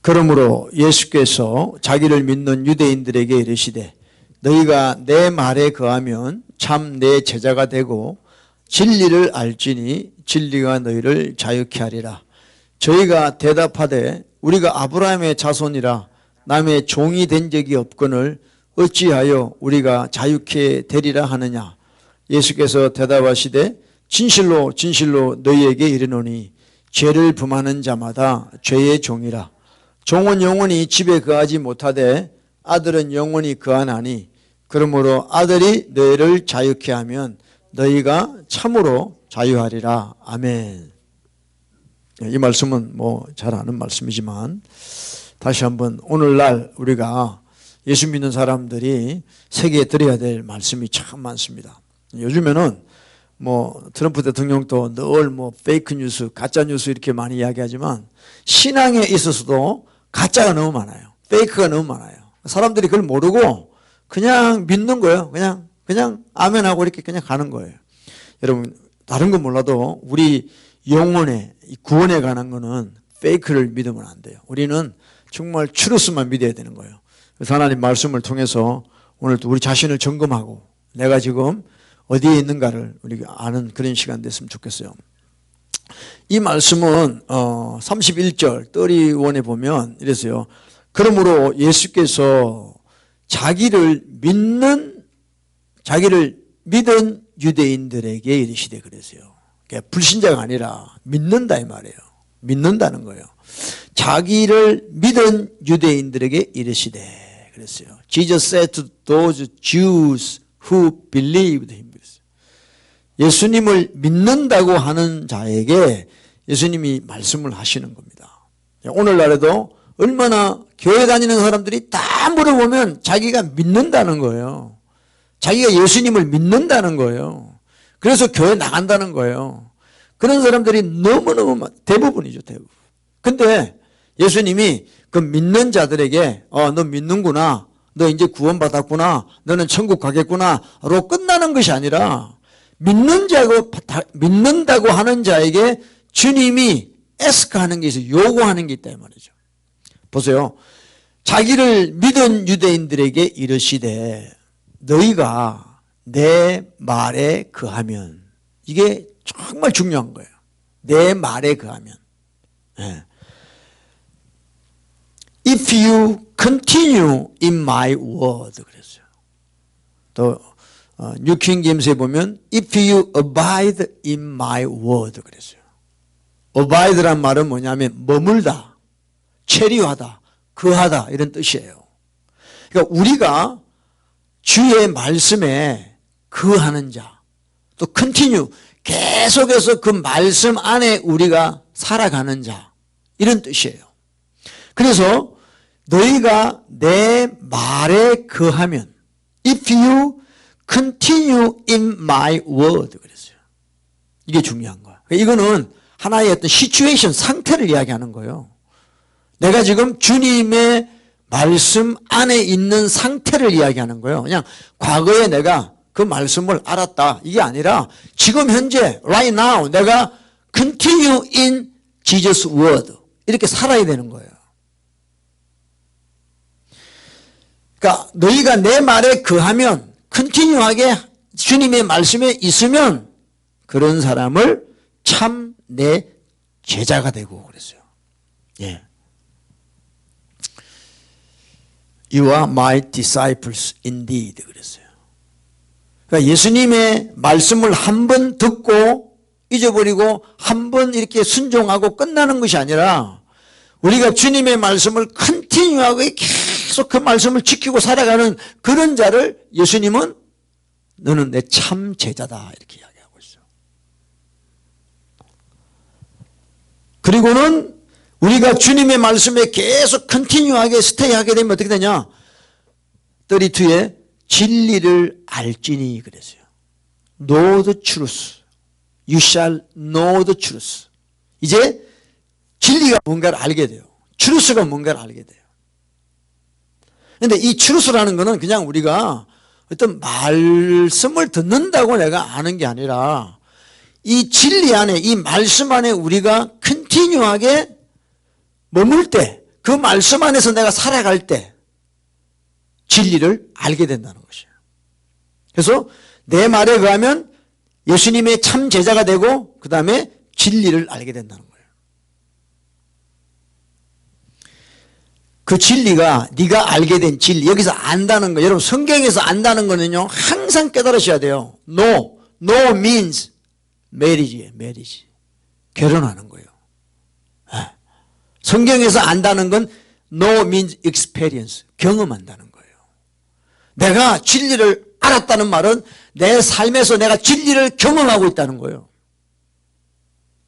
그러므로 예수께서 자기를 믿는 유대인들에게 이르시되 너희가 내 말에 거하면 참 내 제자가 되고 진리를 알지니 진리가 너희를 자유케 하리라. 저희가 대답하되 우리가 아브라함의 자손이라 남의 종이 된 적이 없거늘 어찌하여 우리가 자유케 되리라 하느냐. 예수께서 대답하시되 진실로 진실로 너희에게 이르노니 죄를 범하는 자마다 죄의 종이라. 종은 영원히 집에 거하지 못하되 아들은 영원히 거하나니 그러므로 아들이 너희를 자유케 하면 너희가 참으로 자유하리라. 아멘. 이 말씀은 잘 아는 말씀이지만 다시 한번 오늘날 우리가 예수 믿는 사람들이 새기에 들어야 될 말씀이 참 많습니다. 요즘에는 트럼프 대통령도 늘 페이크 뉴스, 가짜 뉴스 이렇게 많이 이야기하지만 신앙에 있어서도 가짜가 너무 많아요. 페이크가 너무 많아요. 사람들이 그걸 모르고 그냥 믿는 거예요. 그냥 아멘하고 이렇게 그냥 가는 거예요. 여러분, 다른 건 몰라도 우리 영혼에, 구원에 관한 거는 페이크를 믿으면 안 돼요. 우리는 정말 트루스만 믿어야 되는 거예요. 그래서 하나님 말씀을 통해서 오늘도 우리 자신을 점검하고 내가 지금 어디에 있는가를 우리가 아는 그런 시간 됐으면 좋겠어요. 이 말씀은 31절 31에 보면 이랬어요. 그러므로 예수께서 자기를 믿은 유대인들에게 이르시되 그랬어요. 그러니까 불신자가 아니라 믿는다 이 말이에요. 믿는다는 거예요. 자기를 믿은 유대인들에게 이르시되 그랬어요. Jesus said to those Jews who believed him. 예수님을 믿는다고 하는 자에게 예수님이 말씀을 하시는 겁니다. 오늘날에도 얼마나 교회 다니는 사람들이 다 물어보면 자기가 믿는다는 거예요. 자기가 예수님을 믿는다는 거예요. 그래서 교회 나간다는 거예요. 그런 사람들이 너무너무 대부분이죠. 대부분. 근데 예수님이 그 믿는 자들에게 너 믿는구나, 너 이제 구원받았구나, 너는 천국 가겠구나로 끝나는 것이 아니라 믿는다고 하는 자에게 주님이 에스크하는 게 있어요. 요구하는 게 있다 이 말이죠. 보세요. 자기를 믿은 유대인들에게 이르시되 너희가 내 말에 거하면, 이게 정말 중요한 거예요. 내 말에 거하면. If you continue in my word 그랬어요. 또 뉴킹 제임스에 보면 If you abide in my word 그랬어요. abide란 말은 뭐냐면 머물다, 체류하다, 거하다 이런 뜻이에요. 그러니까 우리가 주의 말씀에 거하는 자, 또 continue, 계속해서 그 말씀 안에 우리가 살아가는 자 이런 뜻이에요. 그래서 너희가 내 말에 거하면 If you continue in my word 그랬어요. 이게 중요한 거야. 이거는 하나의 어떤 시츄에이션, 상태를 이야기하는 거예요. 내가 지금 주님의 말씀 안에 있는 상태를 이야기하는 거예요. 그냥 과거에 내가 그 말씀을 알았다 이게 아니라 지금 현재 right now 내가 continue in Jesus word 이렇게 살아야 되는 거예요. 그러니까 너희가 내 말에 거하면, 컨티뉴하게 주님의 말씀에 있으면 그런 사람을 참 내 제자가 되고 그랬어요. 예. You are my disciples indeed 그랬어요. 그러니까 예수님의 말씀을 한 번 듣고 잊어버리고 한 번 이렇게 순종하고 끝나는 것이 아니라 우리가 주님의 말씀을 컨티뉴하게 계속 그 말씀을 지키고 살아가는 그런 자를 예수님은 너는 내 참 제자다 이렇게 이야기하고 있어요. 그리고는 우리가 주님의 말씀에 계속 컨티뉴하게 스테이하게 되면 어떻게 되냐? 32에 진리를 알지니 그랬어요. Know the truth. You shall know the truth. 이제 진리가 뭔가를 알게 돼요. truth가 뭔가를 알게 돼요. 그런데 이 truth라는 거는 그냥 우리가 어떤 말씀을 듣는다고 내가 아는 게 아니라 이 진리 안에, 이 말씀 안에 우리가 컨티뉴하게 머물 때 그 말씀 안에서 내가 살아갈 때 진리를 알게 된다는 것이에요. 그래서 내 말에 의하면 예수님의 참 제자가 되고 그 다음에 진리를 알게 된다는 거예요. 그 진리가 네가 알게 된 진리, 여기서 안다는 거, 여러분 성경에서 안다는 거는요 항상 깨달으셔야 돼요. No means marriage예요. marriage. 결혼하는 거예요. 성경에서 안다는 건 no means experience, 경험한다는 거예요. 내가 진리를 알았다는 말은 내 삶에서 내가 진리를 경험하고 있다는 거예요.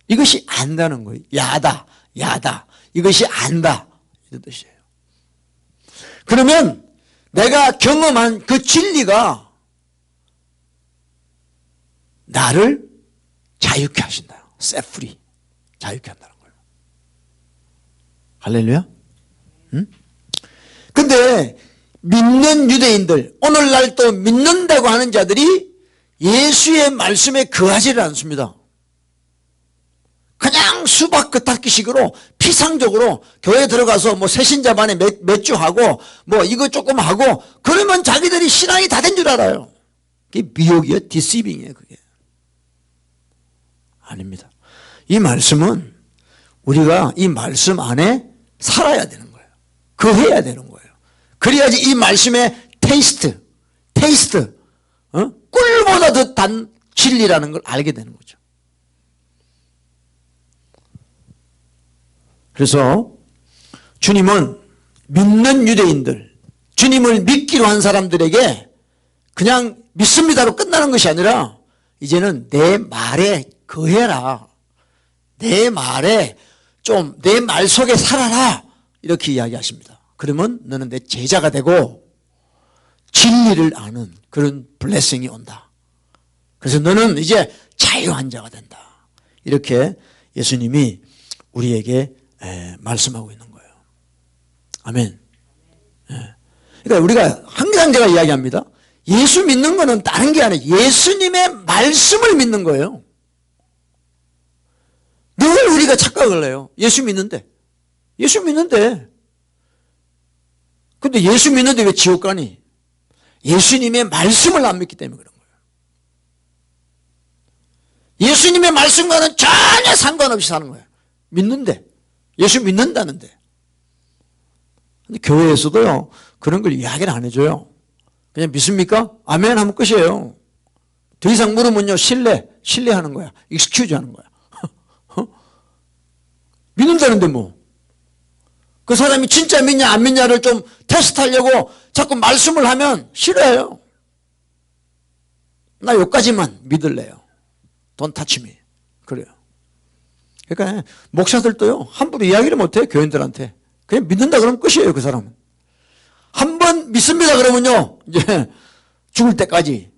이것이 안다는 거예요. 야다. 이것이 안다. 이런 뜻이에요. 그러면 내가 경험한 그 진리가 나를 자유케 하신다. set free. 자유케 한다는 거예요. 할렐루야? 응? 근데 믿는 유대인들, 오늘날 또 믿는다고 하는 자들이 예수의 말씀에 거하지를 않습니다. 그냥 수박 겉핥기식으로 피상적으로 교회 들어가서 뭐 새신자 반에 몇 주 하고 뭐 이거 조금 하고 그러면 자기들이 신앙이 다 된 줄 알아요. 그게 미혹이에요. 디시빙이에요. 그게. 아닙니다. 이 말씀은 우리가 이 말씀 안에 살아야 되는 거예요. 거해야 되는 거예요. 그래야지 이 말씀의 테이스트, 꿀보다 더 단 진리라는 걸 알게 되는 거죠. 그래서 주님은 믿는 유대인들, 주님을 믿기로 한 사람들에게 그냥 믿습니다로 끝나는 것이 아니라 이제는 내 말에 거해라. 내 말에 좀 내 말 속에 살아라. 이렇게 이야기하십니다. 그러면 너는 내 제자가 되고 진리를 아는 그런 블레싱이 온다. 그래서 너는 이제 자유한 자가 된다. 이렇게 예수님이 우리에게 말씀하고 있는 거예요. 아멘. 그러니까 우리가 항상 제가 이야기합니다. 예수 믿는 거는 다른 게 아니에요. 예수님의 말씀을 믿는 거예요. 늘 우리가 착각을 해요. 예수 믿는데. 근데 예수 믿는데 왜 지옥 가니? 예수님의 말씀을 안 믿기 때문에 그런 거예요. 예수님의 말씀과는 전혀 상관없이 사는 거예요. 믿는데. 예수 믿는다는데. 근데 교회에서도요, 그런 걸 이야기를 안 해줘요. 그냥 믿습니까? 아멘 하면 끝이에요. 더 이상 물으면요, 신뢰하는 거야. 익스큐즈 하는 거야. 믿는다는데 뭐. 그 사람이 진짜 믿냐 안 믿냐를 좀 테스트하려고 자꾸 말씀을 하면 싫어해요. 나 여기까지만 믿을래요. Don't touch me. 그래요. 그러니까 목사들도요 함부로 이야기를 못해요. 교인들한테. 그냥 믿는다 그러면 끝이에요. 그 사람은. 한 번 믿습니다 그러면요 이제 죽을 때까지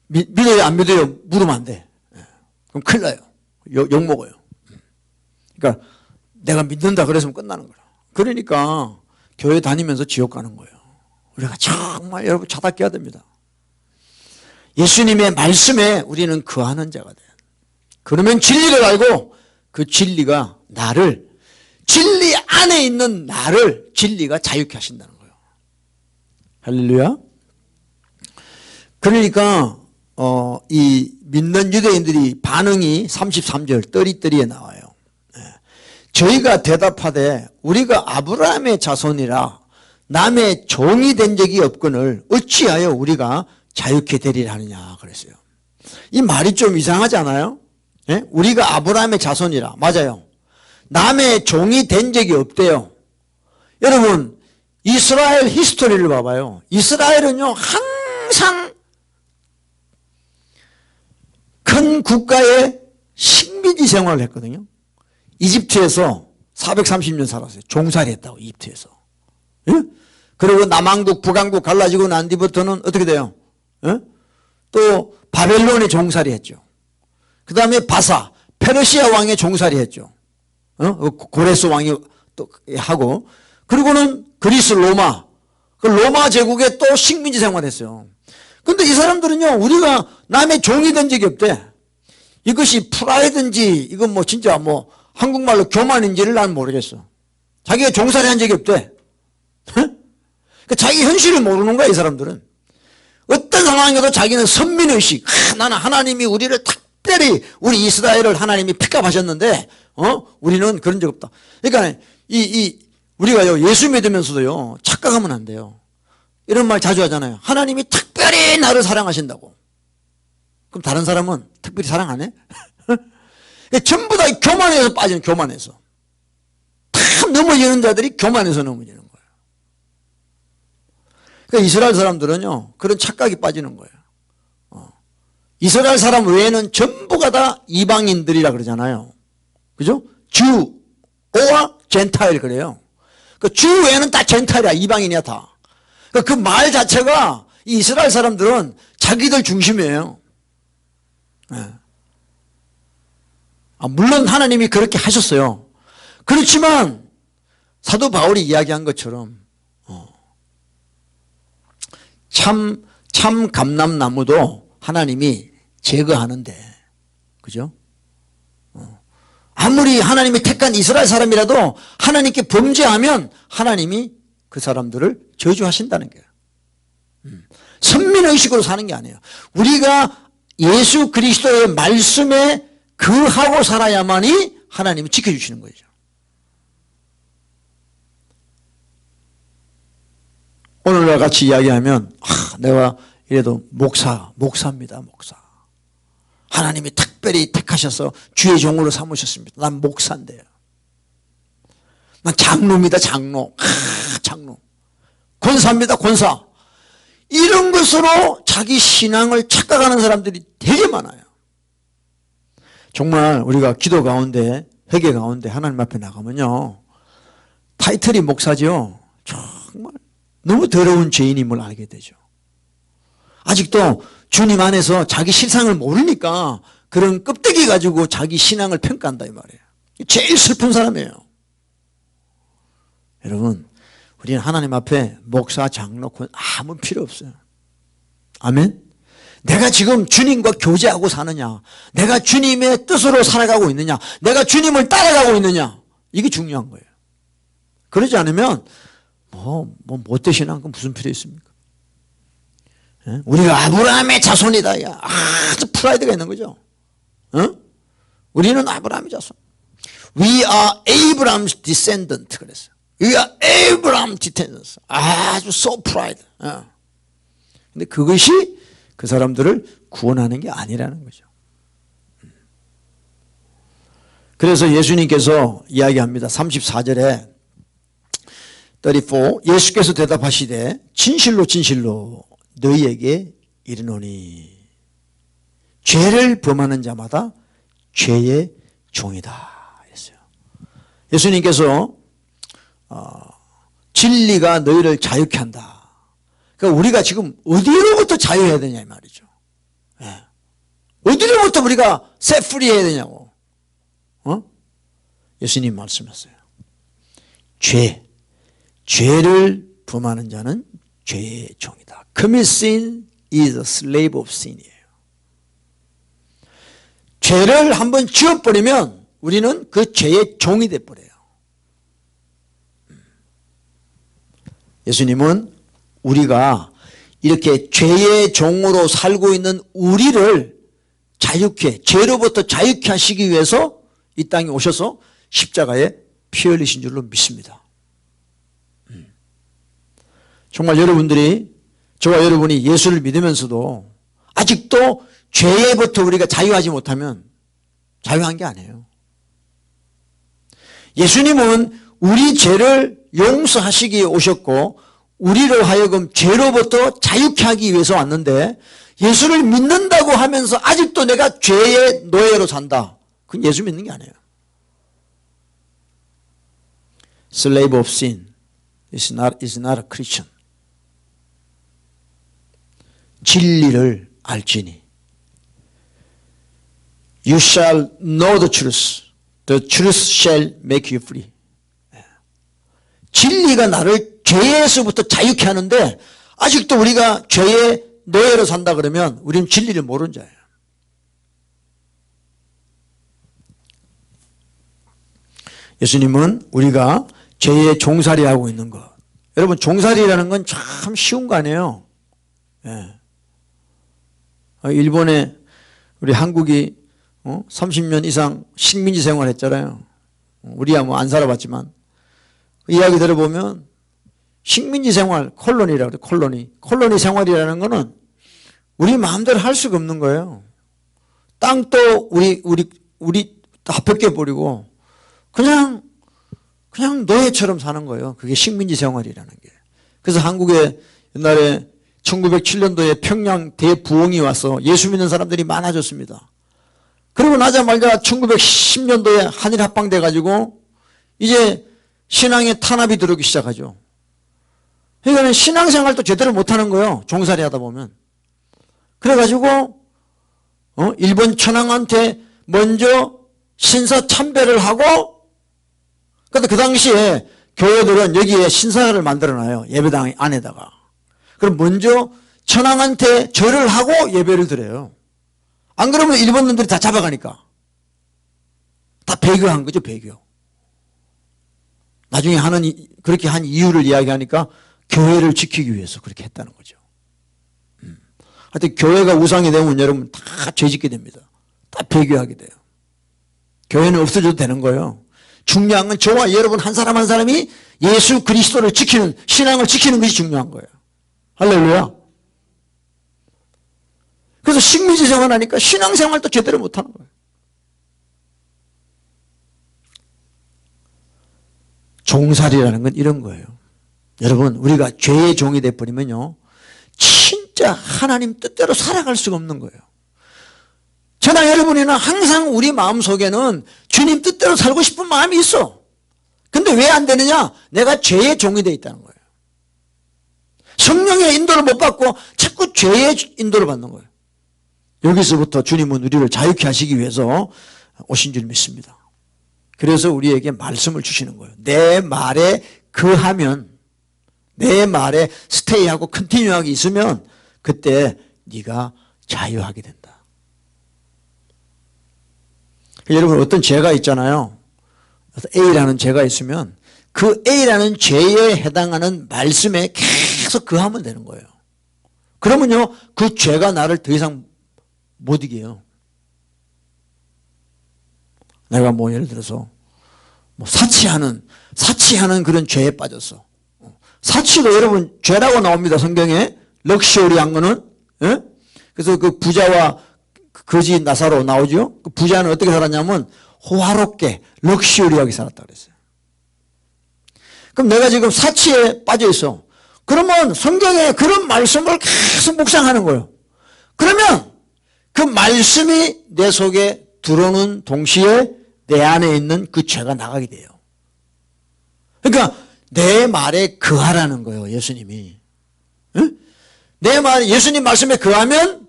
믿어요 안 믿어요 물으면 안 돼. 그럼 큰일 나요. 욕먹어요. 그러니까 내가 믿는다 그랬으면 끝나는 거야. 그러니까 교회 다니면서 지옥 가는 거예요. 우리가 정말 여러분 자답게 해야 됩니다. 예수님의 말씀에 우리는 거하는 자가 돼요. 그러면 진리를 알고 그 진리가 나를, 진리 안에 있는 나를 진리가 자유케 하신다는 거예요. 할렐루야. 그러니까 이 믿는 유대인들이 반응이 33절 떠리떠리에 나와요. 저희가 대답하되 우리가 아브라함의 자손이라 남의 종이 된 적이 없거늘 어찌하여 우리가 자유케 되리라 하느냐 그랬어요. 이 말이 좀 이상하지 않아요? 예? 우리가 아브라함의 자손이라. 맞아요. 남의 종이 된 적이 없대요. 여러분 이스라엘 히스토리를 봐봐요. 이스라엘은요 항상 큰 국가의 식민지 생활을 했거든요. 이집트에서 430년 살았어요. 종살이 했다고 이집트에서. 예? 그리고 남왕국 북왕국 갈라지고 난 뒤부터는 어떻게 돼요? 예? 또 바벨론에 종살이 했죠. 그 다음에 바사 페르시아 왕의 종살이 했죠. 고레스 왕이 또 하고 그리고는 그리스 로마 그 로마 제국에 또 식민지 생활했어요. 근데 이 사람들은요 우리가 남의 종이 된 적이 없대. 이것이 프라이드인지 이건 뭐 진짜 뭐 한국말로 교만인지를 난 모르겠어. 자기가 종살이 한 적이 없대. 그러니까 자기 현실을 모르는 거야, 이 사람들은. 어떤 상황에도 자기는 선민의식, 나는 하나님이 우리를 특별히 우리 이스라엘을 하나님이 픽업하셨는데 우리는 그런 적 없다. 그러니까 우리가요, 예수 믿으면서도요, 착각하면 안 돼요. 이런 말 자주 하잖아요. 하나님이 특별히 나를 사랑하신다고. 그럼 다른 사람은 특별히 사랑 안 해? 전부 다 교만에서 빠지는, 교만에서. 다 넘어지는 자들이 교만에서 넘어지는 거예요. 그러니까 이스라엘 사람들은요, 그런 착각이 빠지는 거예요. 이스라엘 사람 외에는 전부가 다 이방인들이라 그러잖아요. 그죠? 주와 젠타일 그래요. 그 주 외에는 다 젠타일이야, 이방인이야 다. 그 말 자체가 이 이스라엘 사람들은 자기들 중심이에요. 물론 하나님이 그렇게 하셨어요. 그렇지만 사도 바울이 이야기한 것처럼 참 감람나무도 하나님이 제거하는데, 그죠? 아무리 하나님이 택한 이스라엘 사람이라도 하나님께 범죄하면 하나님이 그 사람들을 저주하신다는 거예요. 선민의식으로 사는 게 아니에요. 우리가 예수 그리스도의 말씀에 그하고 살아야만이 하나님이 지켜주시는 거죠. 오늘과 같이 이야기하면 내가 이래도 목사입니다. 목사. 하나님이 특별히 택하셔서 주의 종으로 삼으셨습니다. 난 목사인데요. 난 장로입니다. 장로. 장로. 권사입니다. 권사. 이런 것으로 자기 신앙을 착각하는 사람들이 되게 많아요. 정말 우리가 기도 가운데, 회개 가운데 하나님 앞에 나가면요, 타이틀이 목사죠. 정말 너무 더러운 죄인임을 알게 되죠. 아직도 주님 안에서 자기 실상을 모르니까 그런 껍데기 가지고 자기 신앙을 평가한다 이 말이에요. 제일 슬픈 사람이에요. 여러분, 우리는 하나님 앞에 목사, 장로, 아무 필요 없어요. 아멘? 내가 지금 주님과 교제하고 사느냐, 내가 주님의 뜻으로 살아가고 있느냐, 내가 주님을 따라가고 있느냐, 이게 중요한 거예요. 그러지 않으면 못된 신앙 무슨 필요 있습니까? 우리가 아브라함의 자손이다. 아주 프라이드가 있는 거죠. 우리는 아브라함의 자손. We are Abraham's descendant. 그랬어요. We are Abraham's descendants. 아주 so pride. 근데 그것이 그 사람들을 구원하는 게 아니라는 거죠. 그래서 예수님께서 이야기합니다. 34절에 34, 예수께서 대답하시되 진실로 진실로 너희에게 이르노니 죄를 범하는 자마다 죄의 종이다 했어요. 예수님께서 진리가 너희를 자유케 한다. 그러니까 우리가 지금 어디로부터 자유해야 되냐 이 말이죠. 어디로부터 우리가 set free 해야 되냐고. 예수님 말씀하셨어요. 죄를 범하는 자는 죄의 종이다. Commit sin is a slave of sin이에요. 죄를 한번 지어버리면 우리는 그 죄의 종이 돼버려요. 예수님은 우리가 이렇게 죄의 종으로 살고 있는 우리를 자유케, 죄로부터 자유케 하시기 위해서 이 땅에 오셔서 십자가에 피 흘리신 줄로 믿습니다. 정말 여러분들이, 저와 여러분이 예수를 믿으면서도 아직도 죄에부터 우리가 자유하지 못하면 자유한 게 아니에요. 예수님은 우리 죄를 용서하시기 위해 오셨고 우리를 하여금 죄로부터 자유케 하기 위해서 왔는데, 예수를 믿는다고 하면서 아직도 내가 죄의 노예로 산다. 그건 예수 믿는 게 아니에요. Slave of sin is not a Christian. 진리를 알지니 You shall know the truth. The truth shall make you free. 진리가 나를 죄에서부터 자유케 하는데 아직도 우리가 죄의 노예로 산다 그러면 우리는 진리를 모르는 자예요. 예수님은 우리가 죄의 종살이하고 있는 것. 여러분, 종살이라는 건 참 쉬운 거 아니에요. 예. 일본에 우리 한국이 30년 이상 식민지 생활했잖아요. 우리야 뭐 안 살아봤지만 이야기 들어보면 식민지 생활, 콜로니라고 그래. 콜로니 생활이라는 거는 우리 마음대로 할 수가 없는 거예요. 땅도 우리 다 뺏겨버리고 그냥 노예처럼 사는 거예요. 그게 식민지 생활이라는 게. 그래서 한국에 옛날에 1907년도에 평양 대부흥이 와서 예수 믿는 사람들이 많아졌습니다. 그리고 나자마자 1910년도에 한일 합방돼 가지고 이제 신앙의 탄압이 들어오기 시작하죠. 그러니까 신앙생활도 제대로 못하는 거예요. 종살이 하다 보면. 그래가지고 일본 천황한테 먼저 신사 참배를 하고, 근데 그 당시에 교회들은 여기에 신사를 만들어놔요. 예배당 안에다가. 그럼 먼저 천황한테 절을 하고 예배를 드려요. 안 그러면 일본 놈들이 다 잡아가니까. 다 배교한 거죠, 배교. 나중에 그렇게 한 이유를 이야기하니까 교회를 지키기 위해서 그렇게 했다는 거죠. 하여튼 교회가 우상이 되면 여러분 다 죄짓게 됩니다. 다 배교하게 돼요. 교회는 없어져도 되는 거예요. 중요한 건 저와 여러분 한 사람 한 사람이 예수 그리스도를 지키는, 신앙을 지키는 것이 중요한 거예요. 할렐루야. 그래서 식민지 생활하니까 신앙생활도 제대로 못하는 거예요. 종살이라는 건 이런 거예요. 여러분, 우리가 죄의 종이 돼버리면요, 진짜 하나님 뜻대로 살아갈 수가 없는 거예요. 저나 여러분이나 항상 우리 마음속에는 주님 뜻대로 살고 싶은 마음이 있어. 근데 왜 안 되느냐? 내가 죄의 종이 돼 있다는 거예요. 성령의 인도를 못 받고 자꾸 죄의 인도를 받는 거예요. 여기서부터 주님은 우리를 자유케 하시기 위해서 오신 줄 믿습니다. 그래서 우리에게 말씀을 주시는 거예요. 내 말에 거하면, 내 말에 스테이하고 컨티뉴하게 있으면 그때 네가 자유하게 된다. 여러분, 어떤 죄가 있잖아요. A라는 죄가 있으면 그 A라는 죄에 해당하는 말씀에 계속 거하면 되는 거예요. 그러면요, 그 죄가 나를 더 이상 못 이겨요. 내가 뭐 예를 들어서 뭐 사치하는 그런 죄에 빠졌어. 사치도 여러분 죄라고 나옵니다. 성경에. 럭셔리한 거는. 예? 그래서 그 부자와 거지 나사로 나오죠. 그 부자는 어떻게 살았냐면 호화롭게 럭셔리하게 살았다 그랬어요. 그럼 내가 지금 사치에 빠져 있어. 그러면 성경에 그런 말씀을 계속 묵상하는 거예요. 그러면 그 말씀이 내 속에 들어오는 동시에 내 안에 있는 그 죄가 나가게 돼요. 그러니까 내 말에 거하라는 거예요, 예수님이. 응? 내 말, 예수님 말씀에 거하면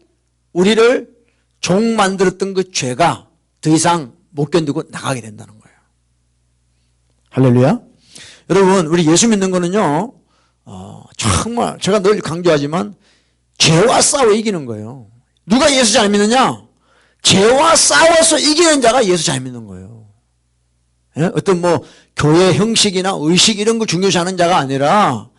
우리를 종 만들었던 그 죄가 더 이상 못 견디고 나가게 된다는 거예요. 할렐루야. 여러분, 우리 예수 믿는 거는요, 정말 제가 늘 강조하지만 죄와 싸워 이기는 거예요. 누가 예수 잘 믿느냐? 죄와 싸워서 이기는 자가 예수 잘 믿는 거예요. 예? 어떤 뭐 교회 형식이나 의식 이런 걸 중요시 하는 자가 아니라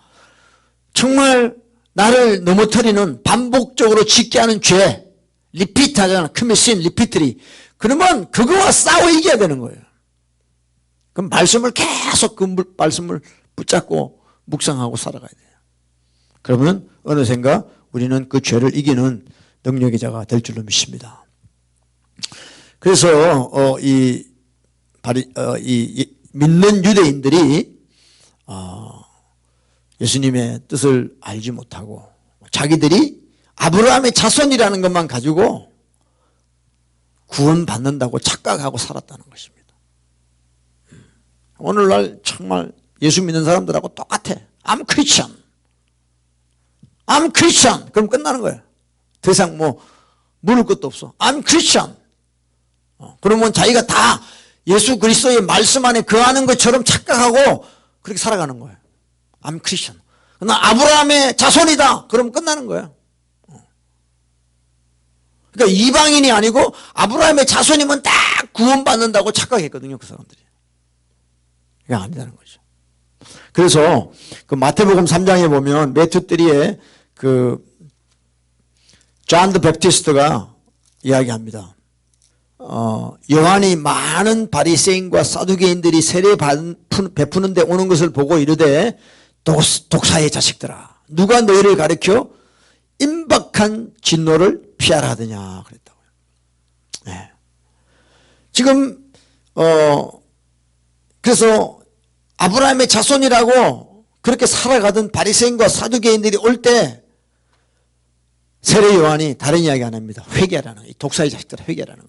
정말 나를 넘어뜨리는 반복적으로 짓게 하는 죄, 리피트 하잖아. 커미신, 리피트리. 그러면 그거와 싸워 이겨야 되는 거예요. 그럼 말씀을 계속 그 말씀을 붙잡고 묵상하고 살아가야 돼요. 그러면 어느샌가 우리는 그 죄를 이기는 능력의 자가 될 줄로 믿습니다. 그래서 이 믿는 유대인들이 예수님의 뜻을 알지 못하고 자기들이 아브라함의 자손이라는 것만 가지고 구원받는다고 착각하고 살았다는 것입니다. 오늘날 정말 예수 믿는 사람들하고 똑같아. I'm Christian. I'm Christian. 그럼 끝나는 거예요. 더 이상 뭐 물을 것도 없어. I'm Christian. 그러면 자기가 다 예수 그리스도의 말씀 안에 거하는 것처럼 착각하고 그렇게 살아가는 거예요. I'm Christian. 나 아브라함의 자손이다. 그러면 끝나는 거예요. 그러니까 이방인이 아니고 아브라함의 자손이면 딱 구원받는다고 착각했거든요. 그 사람들이. 그게 아니라는 거죠. 그래서 그 마태복음 3장에 보면 매튜 3에 그 존 더 베프티스트가 이야기합니다. 요한이 많은 바리새인과 사두개인들이 세례 베푸는데 오는 것을 보고 이르되 독사의 자식들아 누가 너희를 가르쳐 임박한 진노를 피하라 하더냐 그랬다고요. 네. 지금 그래서 아브라함의 자손이라고 그렇게 살아가던 바리새인과 사두개인들이 올 때 세례 요한이 다른 이야기 안 합니다. 회개하라는 거예요. 독사의 자식들 회개하라는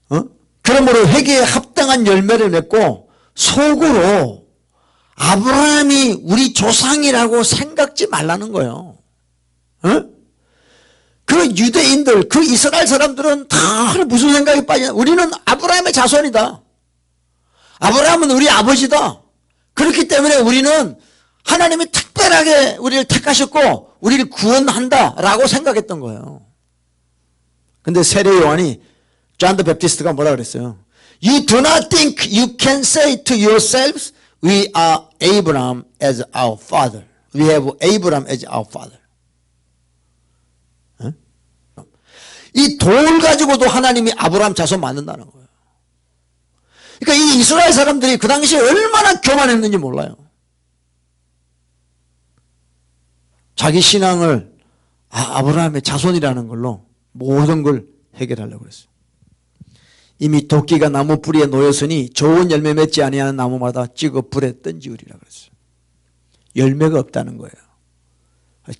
거예요. 그러므로 회개에 합당한 열매를 맺고 속으로 아브라함이 우리 조상이라고 생각지 말라는 거예요. 그 유대인들, 그 이스라엘 사람들은 다 무슨 생각이 빠지냐. 우리는 아브라함의 자손이다. 아브라함은 우리 아버지다. 그렇기 때문에 우리는 하나님이 특별하게 우리를 택하셨고 우리를 구원한다라고 생각했던 거예요. 근데 세례 요한이 존 더 베프티스트가 뭐라 그랬어요? You do not think you can say to yourselves we are Abraham as our father. We have Abraham as our father. 이 돌 가지고도 하나님이 아브라함 자손 만든다는 거예요. 그러니까 이 이스라엘 사람들이 그 당시에 얼마나 교만했는지 몰라요. 자기 신앙을 아브라함의 자손이라는 걸로 모든 걸 해결하려고 그랬어요. 이미 도끼가 나무 뿌리에 놓였으니 좋은 열매 맺지 아니하는 나무마다 찍어 불에 던지우리라 그랬어요. 열매가 없다는 거예요.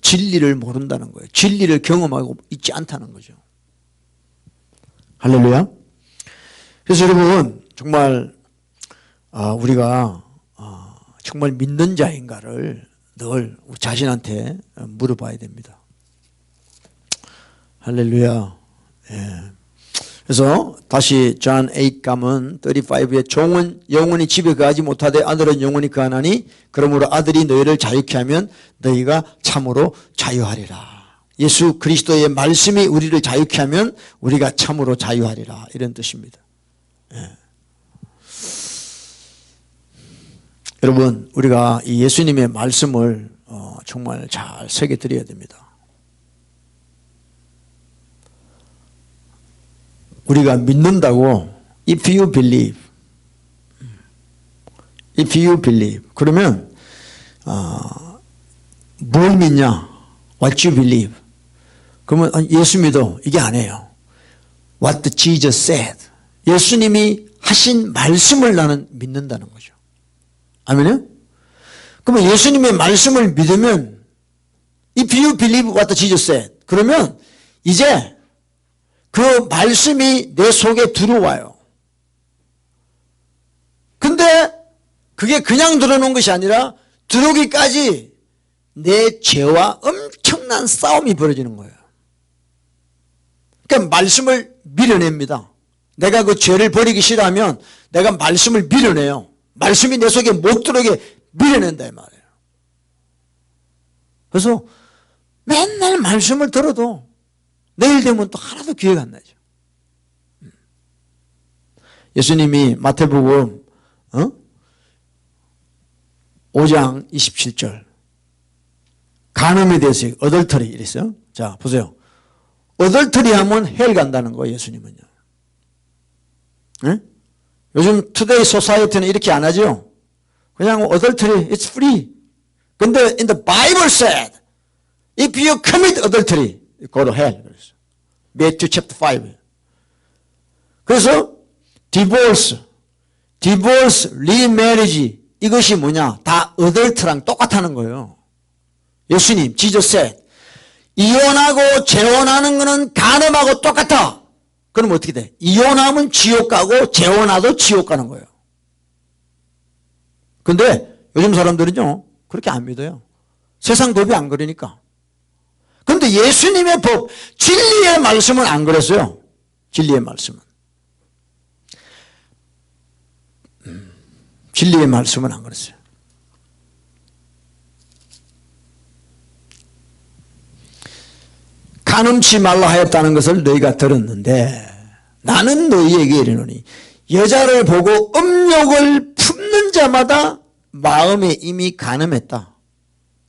진리를 모른다는 거예요. 진리를 경험하고 있지 않다는 거죠. 할렐루야. 그래서 여러분 정말 우리가 정말 믿는 자인가를 늘 자신한테 물어봐야 됩니다. 할렐루야. 예. 그래서 다시 존 8 가면 35에 종은 영원히 집에 거하지 못하되 아들은 영원히 거하나니 그러므로 아들이 너희를 자유케 하면 너희가 참으로 자유하리라. 예수 그리스도의 말씀이 우리를 자유케 하면 우리가 참으로 자유하리라 이런 뜻입니다. 예. 여러분 우리가 이 예수님의 말씀을 정말 잘 새겨드려야 됩니다. 우리가 믿는다고 if you believe 그러면 뭘 믿냐 what you believe 그러면 예수 믿어 이게 아니에요. what Jesus said 예수님이 하신 말씀을 나는 믿는다는 거죠. 아멘요? 그러면 예수님의 말씀을 믿으면 if you believe what Jesus said 그러면 이제 그 말씀이 내 속에 들어와요. 근데 그게 그냥 들어오는 것이 아니라 들어오기까지 내 죄와 엄청난 싸움이 벌어지는 거예요. 그러니까 말씀을 밀어냅니다. 내가 그 죄를 버리기 싫어하면 내가 말씀을 밀어내요. 말씀이 내 속에 못 들어오게 밀어낸다 이 말이에요. 그래서 맨날 말씀을 들어도 내일 되면 또 하나도 기회가 안 나죠. 예수님이 마태복음 5장 27절 간음에 대해서 어덜터리 이랬어요. 자 보세요. 어덜터리 하면 헬 간다는 거예요. 예수님은요. 네? 요즘 투데이 소사이어티는 이렇게 안 하죠. 그냥 어덜터리 it's free. 근데 in the Bible said if you commit adultery you go to hell. Matthew chapter 5. 그래서 divorce, remarriage 이것이 뭐냐? 다 adultery랑 똑같다는 거예요. 예수님, Jesus said 이혼하고 재혼하는 거는 간음하고 똑같아. 그럼 어떻게 돼? 이혼하면 지옥 가고 재혼하도 지옥 가는 거예요. 근데 요즘 사람들은요 그렇게 안 믿어요. 세상 법이 안 그러니까. 근데 예수님의 법, 진리의 말씀은 안 그랬어요. 진리의 말씀은. 진리의 말씀은 안 그랬어요. 간음치 말라 하였다는 것을 너희가 들었는데 나는 너희에게 이르노니 여자를 보고 음욕을 품는 자마다 마음에 이미 간음했다.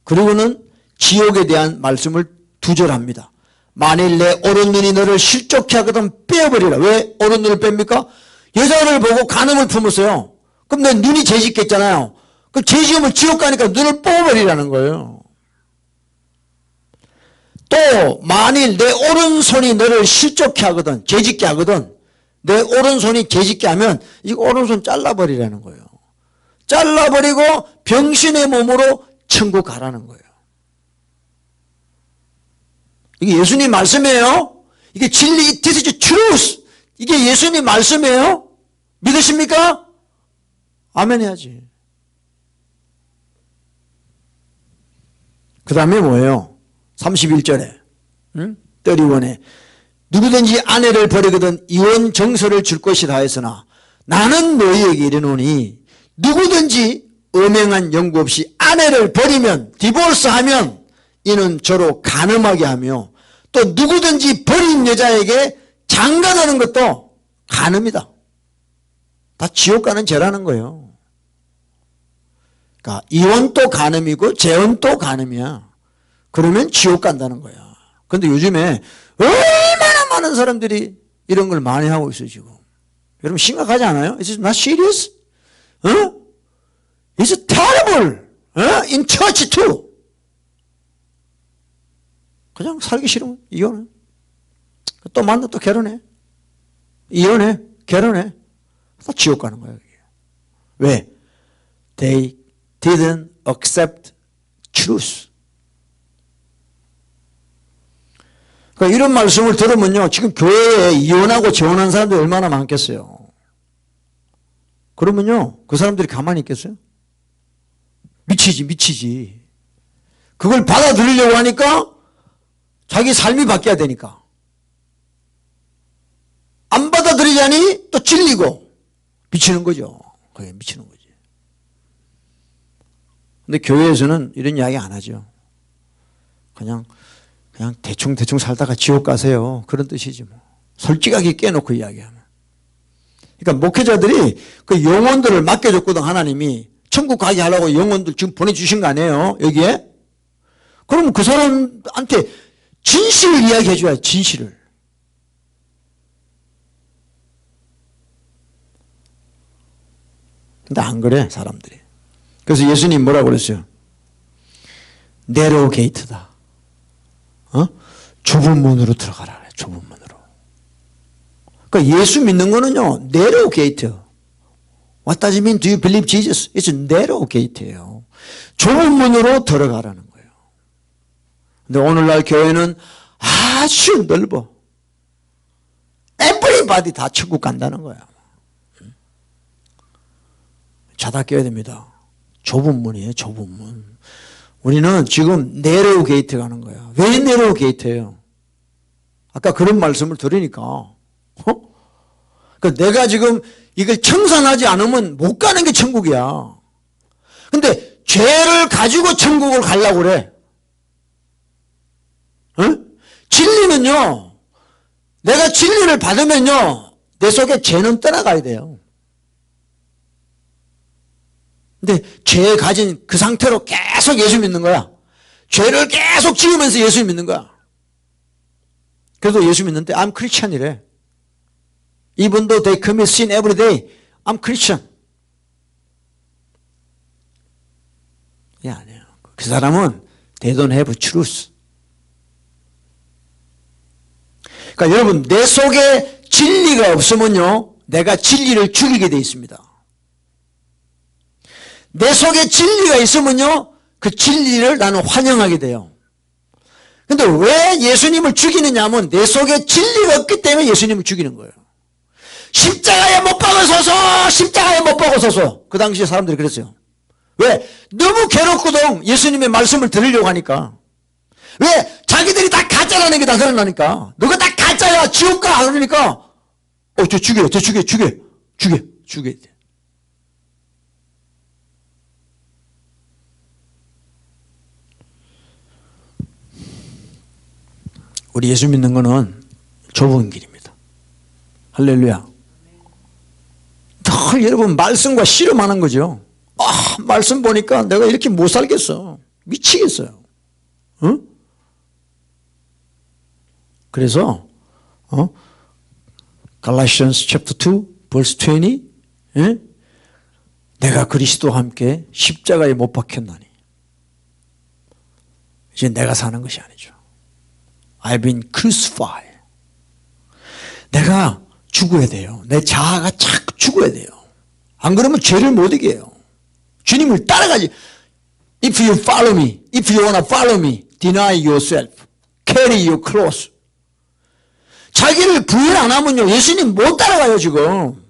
그리고는 지옥에 대한 말씀을 두절합니다. 만일 내 오른눈이 너를 실족케 하거든 빼어버리라. 왜 오른눈을 뺍니까? 여자를 보고 간음을 품었어요. 그럼 내 눈이 죄짓겠잖아요. 그럼 죄지으면 지옥 가니까 눈을 뽑아버리라는 거예요. 또 만일 내 오른손이 너를 실족케 하거든, 죄짓게 하거든, 내 오른손이 죄짓게 하면 이 오른손 잘라버리라는 거예요. 잘라버리고 병신의 몸으로 천국 가라는 거예요. 이게 예수님 말씀이에요. 이게 진리, this is truth. 이게 예수님 말씀이에요. 믿으십니까? 아멘 해야지. 그 다음에 뭐예요? 31절에 31에 누구든지 아내를 버리거든 이혼 정서를 줄 것이다 했으나 나는 너희에게 이르노니 누구든지 음행한 연구 없이 아내를 버리면 디보스하면 이는 저로 간음하게 하며 또 누구든지 버린 여자에게 장가가는 것도 간음이다. 다 지옥 가는 죄라는 거예요. 그러니까 이혼도 간음이고 재혼도 간음이야. 그러면 지옥 간다는 거야. 그런데 요즘에 얼마나 많은 사람들이 이런 걸 많이 하고 있어요 지금. 여러분 심각하지 않아요? Is it not serious? It's terrible. In church too. 그냥 살기 싫으면 이혼해. 또 만나 또 결혼해. 이혼해. 결혼해. 다 지옥 가는 거야. 왜? They didn't accept truth. 그러니까 이런 말씀을 들으면요. 지금 교회에 이혼하고 재혼한 사람들이 얼마나 많겠어요. 그러면요. 그 사람들이 가만히 있겠어요? 미치지. 그걸 받아들이려고 하니까 자기 삶이 바뀌어야 되니까. 안 받아들이자니 또 질리고 미치는 거죠. 그게 미치는 거지. 근데 교회에서는 이런 이야기 안 하죠. 그냥 대충 살다가 지옥 가세요. 그런 뜻이지 뭐. 솔직하게 깨놓고 이야기하면. 그러니까 목회자들이 그 영혼들을 맡겨줬거든 하나님이. 천국 가게 하려고 영혼들 지금 보내주신 거 아니에요? 여기에? 그러면 그 사람한테 진실을 이야기해 줘야 진실을. 근데 안 그래 사람들이. 그래서 예수님 뭐라고 그랬어요? 내로 게이트다. 좁은 문으로 들어가라 그래. 좁은 문으로. 그러니까 예수 믿는 거는요. 내로 게이트. What does it mean? Do you believe Jesus? It's narrow gate예요. 좁은 문으로 들어가라는 거예요. 근데 오늘날 교회는 아주 넓어. Everybody 다 천국 간다는 거야. 자다 깨야 됩니다. 좁은 문이에요. 좁은 문. 우리는 지금 narrow gate 가는 거야. 왜 narrow gate예요? 아까 그런 말씀을 들으니까 그러니까 내가 지금 이걸 청산하지 않으면 못 가는 게 천국이야. 근데 죄를 가지고 천국을 가려고 그래. 진리는요. 내가 진리를 받으면요. 내 속에 죄는 떠나가야 돼요. 근데 죄 가진 그 상태로 계속 예수 믿는 거야. 죄를 계속 지으면서 예수 믿는 거야. 그래도 예수 믿는데 I'm Christian이래. Even though they commit sin every day, I'm Christian. 예, 아니에요. 그 사람은 they don't have truth. 그러니까 여러분 내 속에 진리가 없으면요. 내가 진리를 죽이게 돼 있습니다. 내 속에 진리가 있으면요. 그 진리를 나는 환영하게 돼요. 근데 왜 예수님을 죽이느냐 하면 내 속에 진리가 없기 때문에 예수님을 죽이는 거예요. 십자가에 못 박아서서 십자가에 못 박아서서 그 당시에 사람들이 그랬어요. 왜? 너무 괴롭거든. 예수님의 말씀을 들으려고 하니까. 왜? 자기들이 다 가짜라는 게 다 드러나니까. 너가 다 가짜야 지옥 가 그러니까 저 죽여 우리 예수 믿는 거는 좁은 길입니다. 할렐루야. 늘 여러분 말씀과 씨름하는 거죠. 말씀 보니까 내가 이렇게 못 살겠어. 미치겠어요. 응? 그래서 Galatians chapter 2 verse 20 예? 내가 그리스도와 함께 십자가에 못 박혔나니 이제 내가 사는 것이 아니죠. I've been crucified. 내가 죽어야 돼요. 내 자아가 자꾸 죽어야 돼요. 안 그러면 죄를 못 이겨요. 주님을 따라가지. If you follow me, if you want to follow me, deny yourself, carry your cross. 자기를 부인 안 하면요, 예수님 못 따라가요, 지금.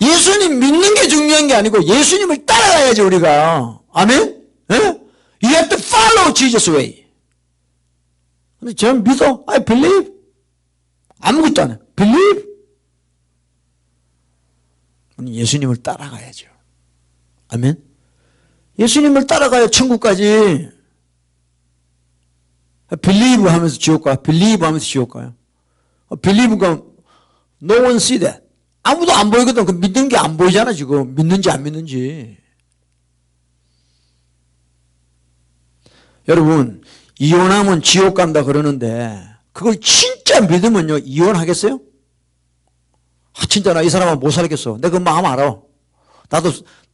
예수님 믿는 게 중요한 게 아니고 예수님을 따라가야지, 우리가. 아멘? 예? You have to follow Jesus' way. 근데 저는 믿어. I believe. 아무것도 안 해. Believe. 예수님을 따라가야죠. 아멘? 예수님을 따라가야 천국까지. Believe 하면서 지옥 가요. Believe 하면서 지옥 가요. Believe가 no one see that. 아무도 안 보이거든. 그 믿는 게 안 보이잖아, 지금. 믿는지 안 믿는지. 여러분, 이혼하면 지옥 간다 그러는데 그걸 진짜 믿으면요, 이혼하겠어요? 진짜 나 이 사람하고 못 살겠어. 내가 그 마음 알아.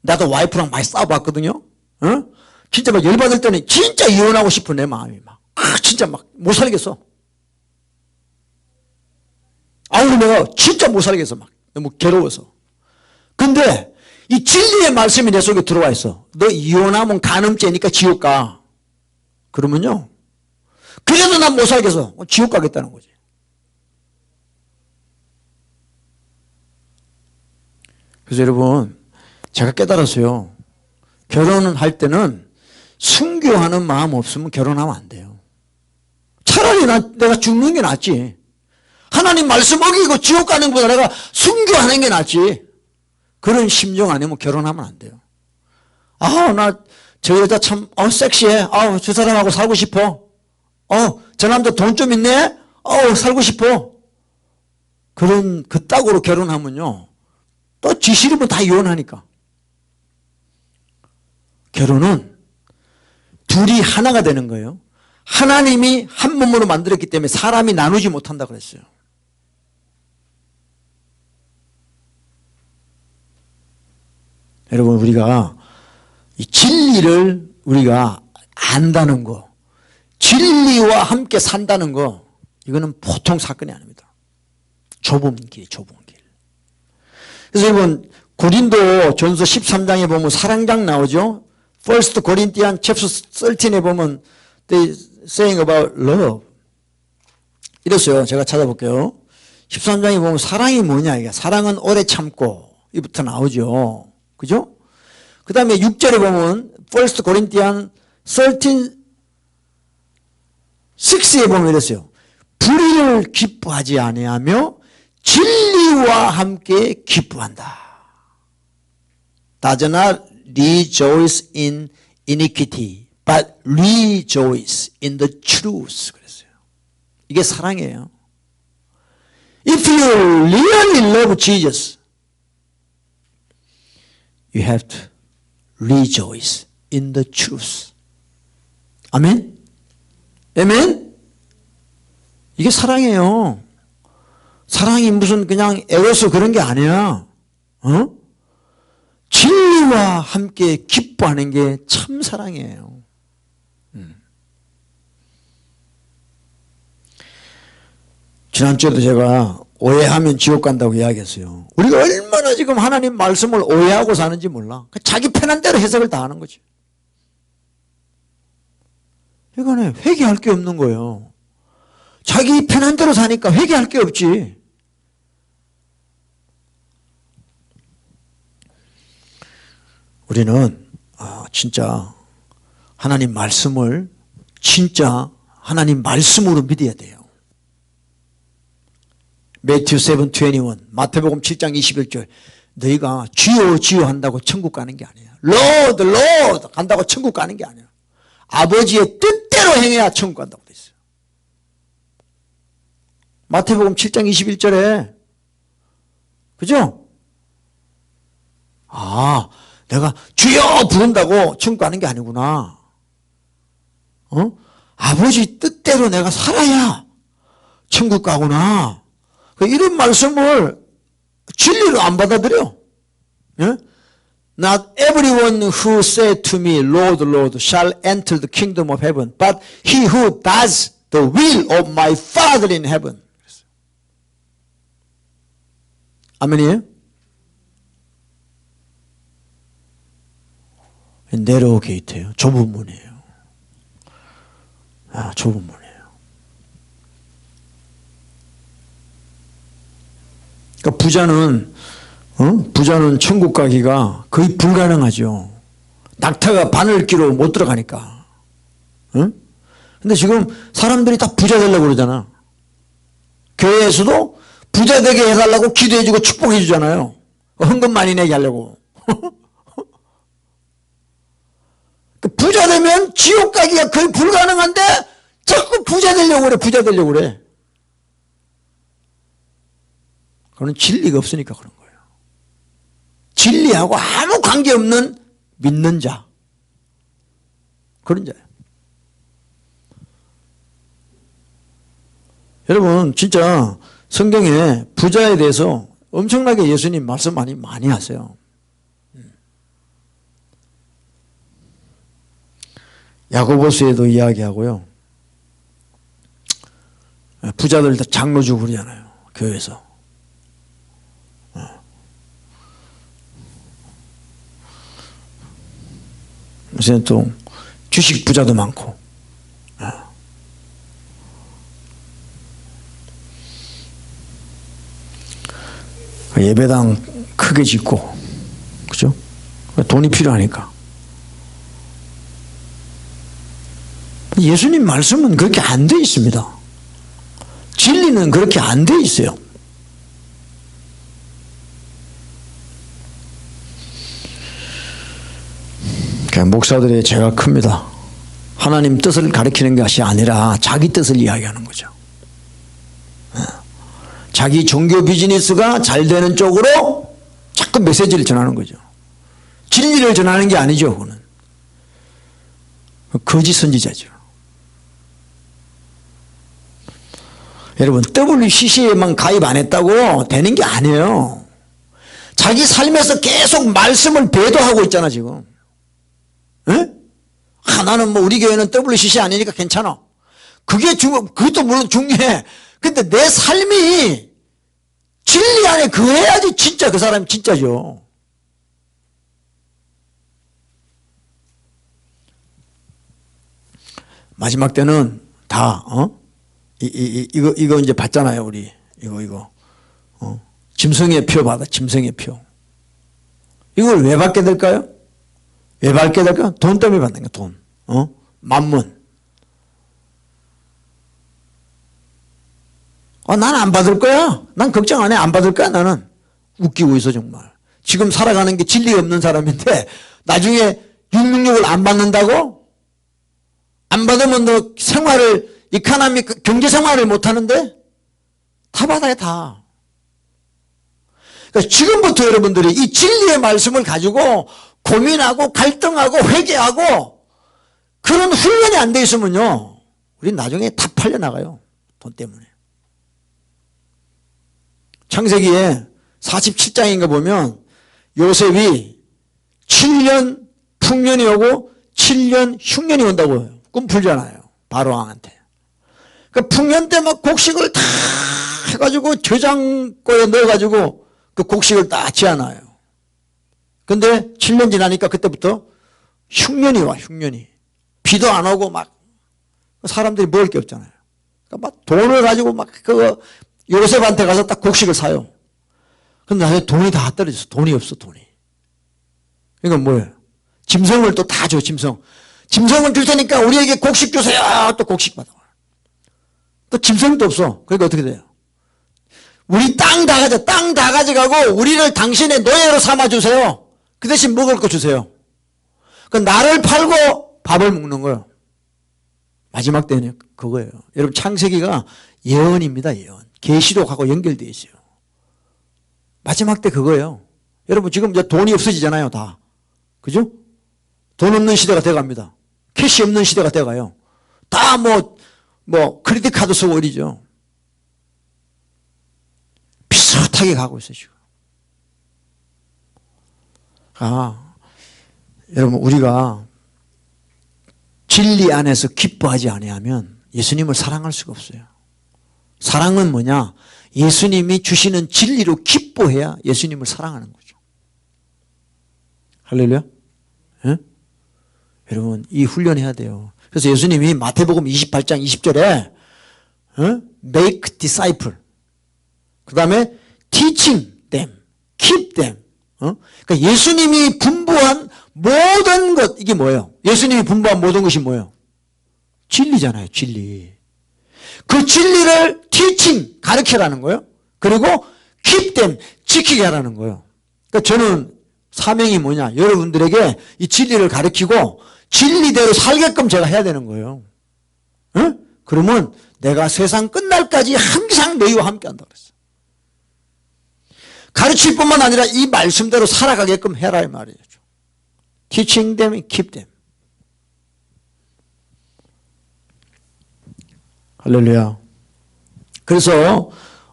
나도 와이프랑 많이 싸워봤거든요. 진짜 막 열받을 때는 진짜 이혼하고 싶은 내 마음이 막. 진짜 막 못 살겠어. 아무리 내가 진짜 못 살겠어. 막 너무 괴로워서. 근데 이 진리의 말씀이 내 속에 들어와 있어. 너 이혼하면 간음죄니까 지옥 가. 그러면요, 그래도 난 못 살겠어. 지옥 가겠다는 거지. 그래서 여러분, 제가 깨달았어요. 결혼을 할 때는 순교하는 마음 없으면 결혼하면 안 돼요. 차라리 내가 죽는 게 낫지. 하나님 말씀 어기고 지옥 가는 것보다 내가 순교하는 게 낫지. 그런 심정 아니면 결혼하면 안 돼요. 나 저 여자 참 섹시해. 저 사람하고 살고 싶어. 저 남자 돈 좀 있네. 살고 싶어. 그런 그따구로 결혼하면요, 또 지 싫으면 다 이혼하니까. 결혼은 둘이 하나가 되는 거예요. 하나님이 한 몸으로 만들었기 때문에 사람이 나누지 못한다 그랬어요. 여러분, 우리가 이 진리를 우리가 안다는 거, 진리와 함께 산다는 거, 이거는 보통 사건이 아닙니다. 좁은 길, 좁은 길. 그래서 여러분, 고린도 전서 13장에 보면 사랑장 나오죠. First Corinthians chapter 13에 보면 they saying about love. 이랬어요. 제가 찾아볼게요. 13장에 보면 사랑이 뭐냐, 이게. 사랑은 오래 참고, 이부터 나오죠. 그죠? 그 다음에 6절에 보면 First Corinthians 13, 6에 보면 이랬어요. 불의를 기뻐하지 아니하며 진리와 함께 기뻐한다. Does not rejoice in iniquity, but rejoice in the truth. 그랬어요. 이게 사랑이에요. If you really love Jesus, you have to rejoice in the truth. 아멘? 아멘? 이게 사랑이에요. 사랑이 무슨 그냥 에로스 그런 게 아니야. 진리와 함께 기뻐하는 게 참 사랑이에요. 지난주에도 제가 오해하면 지옥 간다고 이야기했어요. 우리가 얼마나 지금 하나님 말씀을 오해하고 사는지 몰라. 자기 편한 대로 해석을 다 하는 거지. 이거는 회개할 게 없는 거예요. 자기 편한 대로 사니까 회개할 게 없지. 우리는 진짜 하나님 말씀을 진짜 하나님 말씀으로 믿어야 돼요. Matthew 7:21, 마태복음 7장 21절. 너희가 주여 주여 한다고 천국 가는 게 아니야. Lord, Lord 간다고 천국 가는 게 아니야. 아버지의 뜻대로 행해야 천국 간다고 돼 있어요. 마태복음 7장 21절에. 그죠? 내가 주여 부른다고 천국 가는 게 아니구나. 아버지 뜻대로 내가 살아야 천국 가구나. 이런 말씀을 진리로 안 받아들여. 예? Not everyone who said to me, Lord, Lord, shall enter the kingdom of heaven, but he who does the will of my Father in heaven. 아멘이에요? 내로 게이트예요. 좁은 문이에요. 좁은 문이에요. 그러니까 부자는 천국 가기가 거의 불가능하죠. 낙타가 바늘기로 못 들어가니까. 근데 지금 사람들이 다 부자 되려고 그러잖아. 교회에서도 부자 되게 해달라고 기도해주고 축복해주잖아요. 헌금 많이 내게 하려고. 부자 되면 지옥 가기가 거의 불가능한데 자꾸 부자 되려고 그래. 부자 되려고 그래. 그건 진리가 없으니까 그런 거예요. 진리하고 아무 관계없는 믿는 자. 그런 자예요. 여러분 진짜 성경에 부자에 대해서 엄청나게 예수님 말씀 많이 하세요. 야고보서에도 이야기하고요. 부자들 다 장로 주고 그러잖아요. 교회에서. 요새는 또 주식 부자도 많고. 예배당 크게 짓고, 그죠? 돈이 필요하니까. 예수님 말씀은 그렇게 안 돼 있습니다. 진리는 그렇게 안 돼 있어요. 목사들의 죄가 큽니다. 하나님 뜻을 가리키는 것이 아니라 자기 뜻을 이야기하는 거죠. 자기 종교 비즈니스가 잘 되는 쪽으로 자꾸 메시지를 전하는 거죠. 진리를 전하는 게 아니죠. 그거는 거짓 선지자죠. 여러분 WCC에만 가입 안 했다고 되는 게 아니에요. 자기 삶에서 계속 말씀을 배도하고 있잖아 지금. 에? 나는 뭐 우리 교회는 WCC 아니니까 괜찮아. 그것도 물론 중요해. 근데 내 삶이 진리 안에 거해야지 진짜 그 사람이 진짜죠. 마지막 때는 다 이거 이제 받잖아요 우리 이거 짐승의 표 받아. 짐승의 표. 이걸 왜 받게 될까요? 왜 받게 될까? 돈 때문에 받는 거야. 돈. 만문. 나는 안 받을 거야. 난 걱정 안 해. 안 받을 거야. 나는. 웃기고 있어 정말. 지금 살아가는 게 진리 없는 사람인데 나중에 666을 안 받는다고? 안 받으면 너 생활을 이코노미 경제 생활을 못 하는데? 다 받아야 다. 그러니까 지금부터 여러분들이 이 진리의 말씀을 가지고 고민하고 갈등하고 회개하고 그런 훈련이 안 돼 있으면요 우리 나중에 다 팔려나가요. 돈 때문에. 창세기에 47장인가 보면 요셉이 7년 풍년이 오고 7년 흉년이 온다고 해요. 꿈 풀잖아요. 바로왕한테. 그 풍년 때 막 곡식을 다 해가지고 저장고에 넣어가지고 그 곡식을 다 지어놔요. 근데 7년 지나니까 그때부터 흉년이 와. 흉년이. 비도 안 오고 막 사람들이 먹을 게 없잖아요. 그러니까 막 돈을 가지고 막 그 요셉한테 가서 딱 곡식을 사요. 근데 나중에 돈이 다 떨어졌어. 돈이 없어. 돈이. 그러니까 뭐예요? 짐승을 또 다 줘. 짐승을 줄 테니까 우리에게 곡식 주세요. 또 곡식 받아. 또 짐승도 없어. 그러니까 어떻게 돼요? 우리 땅 다 가져. 땅 다 가져가고 우리를 당신의 노예로 삼아주세요. 그 대신 먹을 거 주세요. 그 나를 팔고 밥을 먹는 거예요. 마지막 때는 그거예요. 여러분 창세기가 예언입니다. 예언. 계시록하고 연결되어 있어요. 마지막 때 그거예요. 여러분 지금 이제 돈이 없어지잖아요. 다. 그죠? 돈 없는 시대가 돼갑니다. 캐시 없는 시대가 돼가요. 다 크레딧 카드 쓰고 이러죠. 비슷하게 가고 있어요, 지금. 여러분, 우리가 진리 안에서 기뻐하지 아니하면 예수님을 사랑할 수가 없어요. 사랑은 뭐냐? 예수님이 주시는 진리로 기뻐해야 예수님을 사랑하는 거죠. 할렐루야? 예? 여러분, 이 훈련해야 돼요. 그래서 예수님이 마태복음 28장 20절에 make disciple, 그 다음에 teaching them, keep them. 그러니까 예수님이 분부한 모든 것, 이게 뭐예요? 예수님이 분부한 모든 것이 뭐예요? 진리잖아요, 진리. 그 진리를 teaching, 가르치라는 거예요. 그리고 keep them, 지키게 하라는 거예요. 그러니까 저는 사명이 뭐냐? 여러분들에게 이 진리를 가르치고 진리대로 살게끔 제가 해야 되는 거예요. 그러면 내가 세상 끝날까지 항상 너희와 함께 한다고 그랬어요. 가르칠 뿐만 아니라 이 말씀대로 살아가게끔 해라 이 말이죠. Teaching them, keep them. 할렐루야. 그래서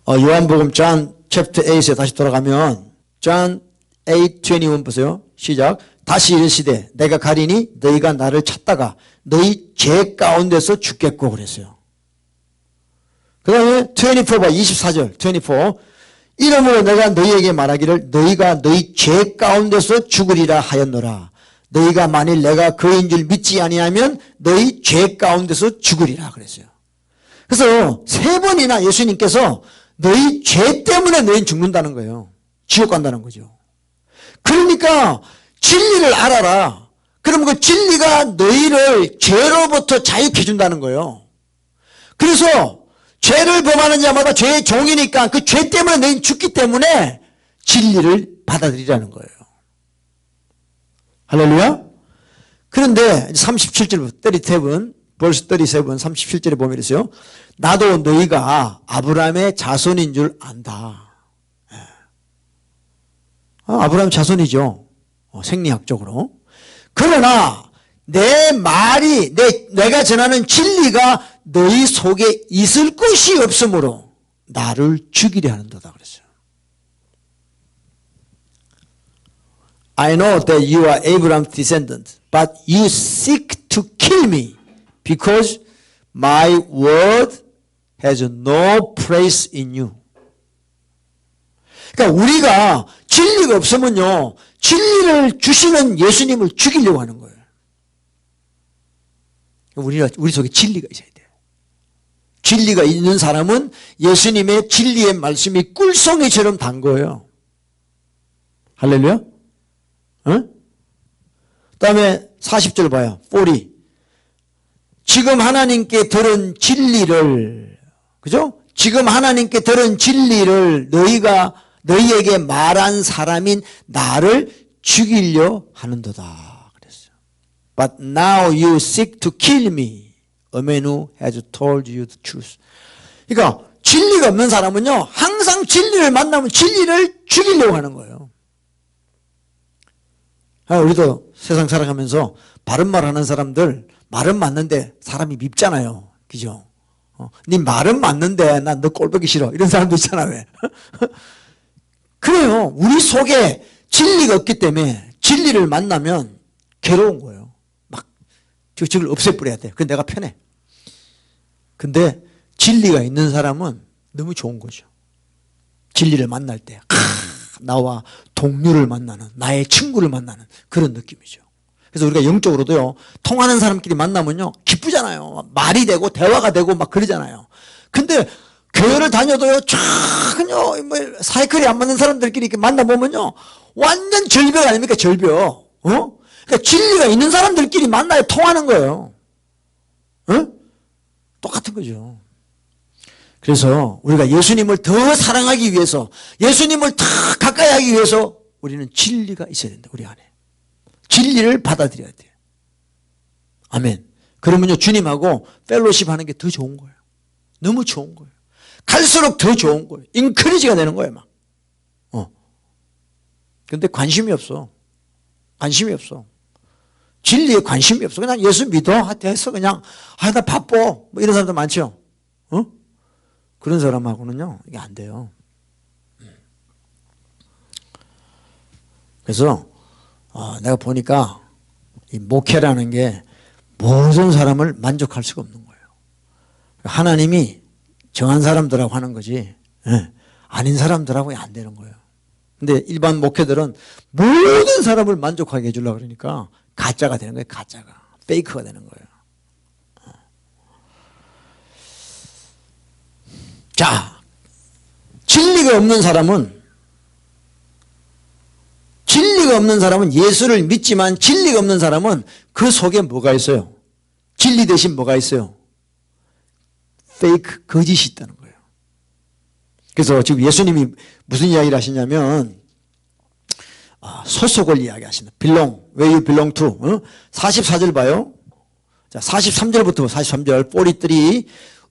요한복음 John chapter 8에 다시 돌아가면 John 8:21 보세요. 시작. 다시 이르시되 내가 가리니 너희가 나를 찾다가 너희 죄 가운데서 죽겠고 그랬어요. 그 다음에 24봐 24절 24 이러므로 내가 너희에게 말하기를 너희가 너희 죄 가운데서 죽으리라 하였노라. 너희가 만일 내가 그인 줄 믿지 아니하면 너희 죄 가운데서 죽으리라 그랬어요. 그래서 세 번이나 예수님께서 너희 죄 때문에 너희는 죽는다는 거예요. 지옥 간다는 거죠. 그러니까 진리를 알아라. 그러면 그 진리가 너희를 죄로부터 자유케 해준다는 거예요. 그래서 죄를 범하는 자마다 죄의 종이니까 그 죄 때문에 너희는 죽기 때문에 진리를 받아들이라는 거예요. 할렐루야. 그런데 37절 37 벌써 37 37절에 보면 이랬어요. 나도 너희가 아브라함의 자손인 줄 안다. 아브라함 자손이죠. 생리학적으로. 그러나 내 말이 내가 전하는 진리가 너희 속에 있을 것이 없으므로 나를 죽이려 하는도다 그랬어요. I know that you are Abraham's descendant, but you seek to kill me because my word has no place in you. 그러니까 우리가 진리가 없으면요, 진리를 주시는 예수님을 죽이려고 하는 거예요. 우리 속에 진리가 있어야 돼요. 진리가 있는 사람은 예수님의 진리의 말씀이 꿀송이처럼 단 거예요. 할렐루야. 그 다음에 40절 봐요. 40. 지금 하나님께 들은 진리를, 그죠? 지금 하나님께 들은 진리를 너희에게 말한 사람인 나를 죽이려 하는도다 그랬어요. But now you seek to kill me, a man who has told you the truth. 그러니까 진리가 없는 사람은요, 항상 진리를 만나면 진리를 죽이려고 하는 거예요. 우리도 세상 살아가면서 바른 말 하는 사람들 말은 맞는데 사람이 밉잖아요. 그죠? 네 말은 맞는데 난 너 꼴 보기 싫어. 이런 사람도 있잖아. 왜? 그래요. 우리 속에 진리가 없기 때문에 진리를 만나면 괴로운 거예요. 막 저걸 없애버려야 돼. 그건 내가 편해. 근데 진리가 있는 사람은 너무 좋은 거죠. 진리를 만날 때 나와 동료를 만나는, 나의 친구를 만나는 그런 느낌이죠. 그래서 우리가 영적으로도요, 통하는 사람끼리 만나면요 기쁘잖아요. 말이 되고 대화가 되고 막 그러잖아요. 근데 교회를 다녀도요 전혀 사이클이 안 맞는 사람들끼리 이렇게 만나보면요 완전 절벽 아닙니까? 절벽. 그러니까 진리가 있는 사람들끼리 만나야 통하는 거예요. 똑같은 거죠. 그래서 우리가 예수님을 더 사랑하기 위해서, 예수님을 더 가까이 하기 위해서 우리는 진리가 있어야 된다. 우리 안에 진리를 받아들여야 돼요. 아멘. 그러면요 주님하고 펠로십 하는 게 더 좋은 거예요. 너무 좋은 거예요. 갈수록 더 좋은 거예요. 인크리지가 되는 거예요 막. 근데 관심이 없어. 관심이 없어. 진리에 관심이 없어. 그냥 예수 믿어. 됐어. 그냥, 나 바빠. 뭐 이런 사람도 많죠. 그런 사람하고는요, 이게 안 돼요. 그래서, 내가 보니까 이 목회라는 게 모든 사람을 만족할 수가 없는 거예요. 하나님이 정한 사람들하고 하는 거지, 아닌 사람들하고 안 되는 거예요. 근데 일반 목회들은 모든 사람을 만족하게 해주려고 그러니까 가짜가 되는 거예요. 가짜가. 페이크가 되는 거예요. 자, 진리가 없는 사람은 예수를 믿지만 진리가 없는 사람은 그 속에 뭐가 있어요? 진리 대신 뭐가 있어요? 페이크, 거짓이 있다는 거예요. 그래서 지금 예수님이 무슨 이야기를 하시냐면 소속을 이야기하십니다. belong, where you belong to. 44절 봐요. 자, 43절부터 43절 43.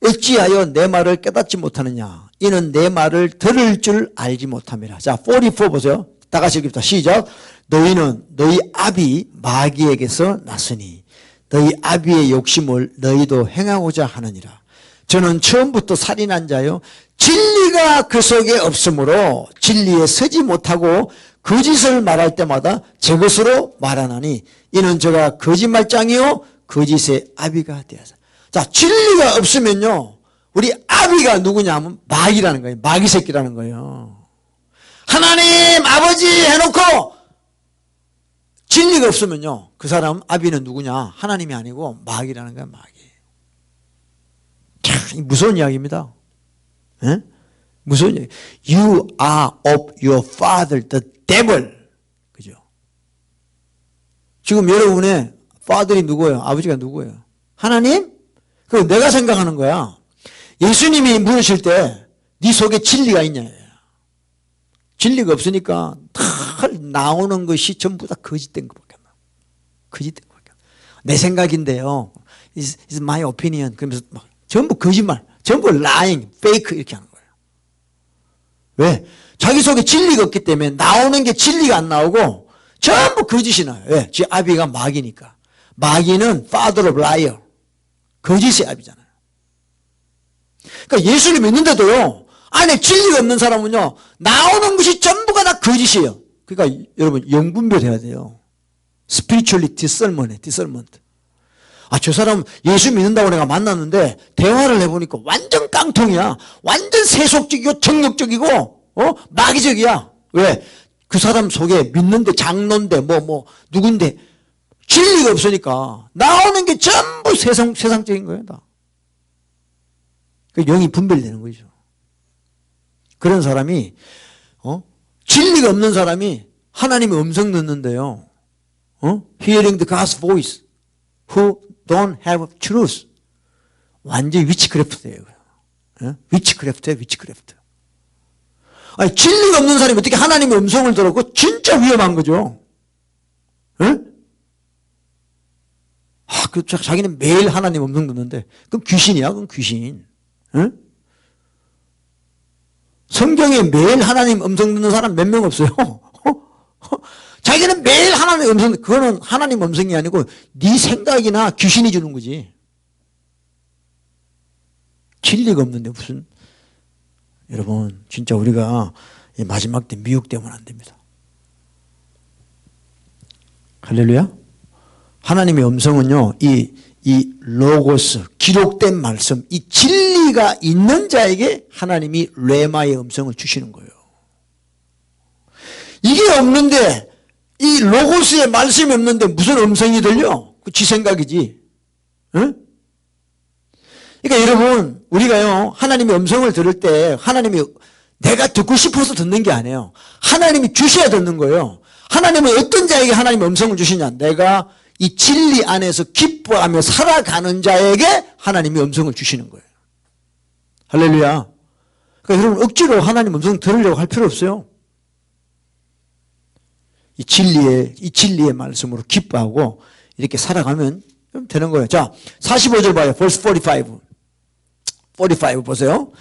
어찌하여 내 말을 깨닫지 못하느냐. 이는 내 말을 들을 줄 알지 못함이라. 자, 44 보세요. 다 같이 읽읍시다. 시작. 너희는 너희 아비 마귀에게서 났으니 너희 아비의 욕심을 너희도 행하고자 하느니라. 저는 처음부터 살인한 자요 진리가 그 속에 없으므로 진리에 서지 못하고 거짓을 말할 때마다 제 것으로 말하나니 이는 저가 거짓말장이요 거짓의 아비가 되어서. 자, 진리가 없으면요 우리 아비가 누구냐 하면 마귀라는 거예요. 마귀 새끼라는 거예요. 하나님 아버지 해놓고 진리가 없으면요 그 사람 아비는 누구냐? 하나님이 아니고 마귀라는 거예요. 마귀. 참 무서운 이야기입니다. 에? 무서운 이야기. You are of your father the devil. 그죠? 지금 여러분의 father이 누구예요? 아버지가 누구예요? 하나님? 그 내가 생각하는 거야. 예수님이 물으실 때 네 속에 진리가 있냐? 진리가 없으니까 다 나오는 것이 전부 다 거짓된 것밖에 안 나와. 거짓된 것밖에 안 나와. 내 생각인데요. It's my opinion. 그러면서 막 전부 거짓말, 전부 lying, fake 이렇게 하는 거예요. 왜? 자기 속에 진리가 없기 때문에 나오는 게 진리가 안 나오고 전부 거짓이 나요. 왜? 지 아비가 마귀니까. 마귀는 father of liar. 거짓의 아비잖아요. 그러니까 예수를 믿는데도요. 안에 진리가 없는 사람은요. 나오는 것이 전부가 다 거짓이에요. 그러니까 여러분 영분별해야 돼요. spiritually discernment. 저 사람 예수 믿는다고 내가 만났는데 대화를 해보니까 완전 깡통이야. 완전 세속적이고 정욕적이고 마귀적이야. 왜? 그 사람 속에 믿는데 장로인데 누군데 진리가 없으니까 나오는 게 전부 세상적인 거예요. 다. 그 영이 분별되는 거죠. 그런 사람이 진리가 없는 사람이 하나님의 음성 듣는데요. Hearing the God's voice who don't have truth. 완전 위치크래프트예요. 위치크래프트예요. 위치크래프트. 아니 진리가 없는 사람이 어떻게 하나님의 음성을 들었고 진짜 위험한 거죠. 자기는 매일 하나님 음성 듣는데 그럼 귀신이야. 그럼 귀신. 성경에 매일 하나님 음성 듣는 사람 몇 명 없어요. 자기는 매일 하나님 음성, 그거는 하나님 음성이 아니고 네 생각이나 귀신이 주는 거지. 진리가 없는데 무슨. 여러분 진짜 우리가 마지막 때 미혹되면 안 됩니다. 할렐루야. 하나님의 음성은요 이 로고스 기록된 말씀 이 진리가 있는 자에게 하나님이 레마의 음성을 주시는 거예요. 이게 없는데 이 로고스의 말씀이 없는데 무슨 음성이 들려? 그 지 생각이지. 응? 그러니까 여러분 우리가요 하나님의 음성을 들을 때 하나님이 내가 듣고 싶어서 듣는 게 아니에요. 하나님이 주셔야 듣는 거예요. 하나님은 어떤 자에게 하나님의 음성을 주시냐? 내가 이 진리 안에서 기뻐하며 살아가는 자에게 하나님이 음성을 주시는 거예요. 할렐루야. 그러니까 여러분 억지로 하나님 음성 들으려고 할 필요 없어요. 이 진리의 말씀으로 기뻐하고 이렇게 살아가면 되는 거예요. 자, 45절 봐요. verse 45. 45 보세요.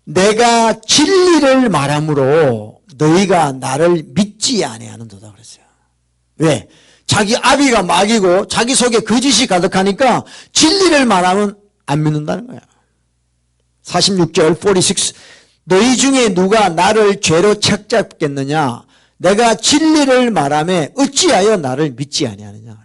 내가 진리를 말함으로 너희가 나를 믿지 아니하는도다 그랬어요. 왜? 자기 아비가 막이고 자기 속에 거짓이 가득하니까 진리를 말하면 안 믿는다는 거야. 46절 46 너희 중에 누가 나를 죄로 책잡겠느냐 내가 진리를 말하며 어찌하여 나를 믿지 아니하느냐.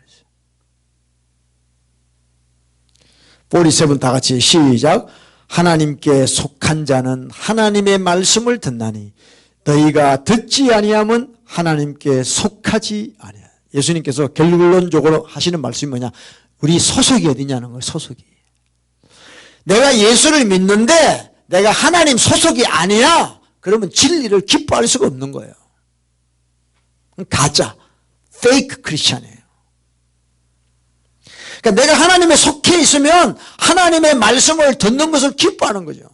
47 다 같이 시작. 하나님께 속한 자는 하나님의 말씀을 듣나니 너희가 듣지 아니하면 하나님께 속하지 아니하라. 예수님께서 결론적으로 하시는 말씀이 뭐냐, 우리 소속이 어디냐는 거예요. 소속이. 내가 예수를 믿는데 내가 하나님 소속이 아니야 그러면 진리를 기뻐할 수가 없는 거예요. 가짜 페이크 크리스찬이에요. 그러니까 내가 하나님에 속해 있으면 하나님의 말씀을 듣는 것을 기뻐하는 거죠.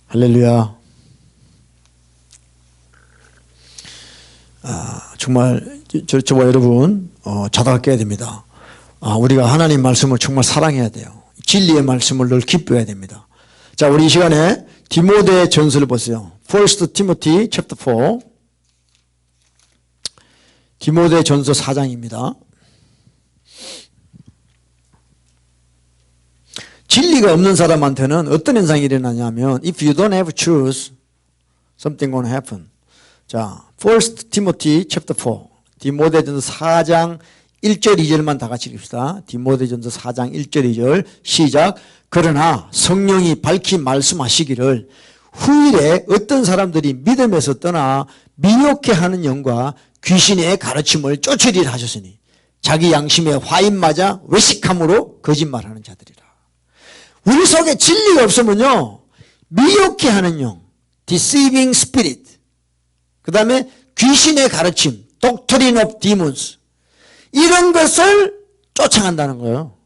할렐루야. 정말 저와 여러분 자다가 깨야 됩니다. 우리가 하나님 말씀을 정말 사랑해야 돼요. 진리의 말씀을 늘 기뻐해야 됩니다. 자, 우리 이 시간에 디모데 전서를 보세요. 1 Timothy chapter 4 디모데 전서 4장입니다. 진리가 없는 사람한테는 어떤 현상이 일어나냐면 If you don't have truth, something going to happen. 자, 1 Timothy chapter 4 디모데전서 4장 1절 2절만 다 같이 읽읍시다. 디모데전서 4장 1절 2절 시작. 그러나 성령이 밝히 말씀하시기를 후일에 어떤 사람들이 믿음에서 떠나 미혹해 하는 영과 귀신의 가르침을 쫓으리라 하셨으니 자기 양심에 화인 맞아 외식함으로 거짓말하는 자들이라. 우리 속에 진리가 없으면요 미혹해 하는 영 deceiving spirit 그 다음에 귀신의 가르침 doctrine of demons 이런 것을 쫓아간다는 거예요.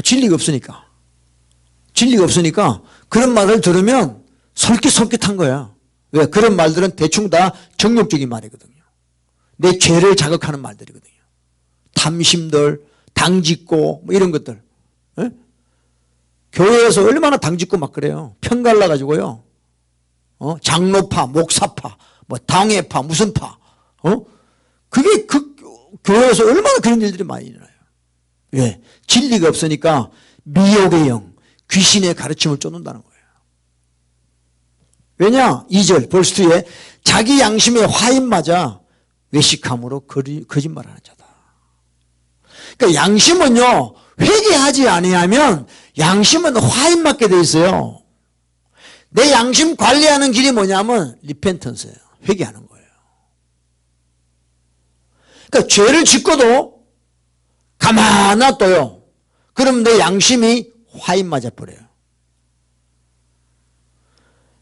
진리가 없으니까 그런 말을 들으면 솔깃솔깃한 거야. 왜? 그런 말들은 대충 다 정욕적인 말이거든요. 내 죄를 자극하는 말들이거든요. 탐심들, 당짓고 뭐 이런 것들. 에? 교회에서 얼마나 당짓고 막 그래요. 편 갈라가지고요. 장로파, 목사파, 뭐 당회파, 무슨 파. 그게 그 교회에서 얼마나 그런 일들이 많이 일어나요. 왜? 진리가 없으니까 미혹의 영, 귀신의 가르침을 쫓는다는 거예요. 왜냐? 2절 벌스 2에 자기 양심에 화인 맞아 외식함으로 거짓말하는 자다. 그러니까 양심은요 회개하지 아니하면 양심은 화인 맞게 돼 있어요. 내 양심 관리하는 길이 뭐냐면 리펜턴스예요. 회개하는 거예요. 그러니까 죄를 짓고도 가만 놔둬요. 그럼 내 양심이 화인 맞아 버려요.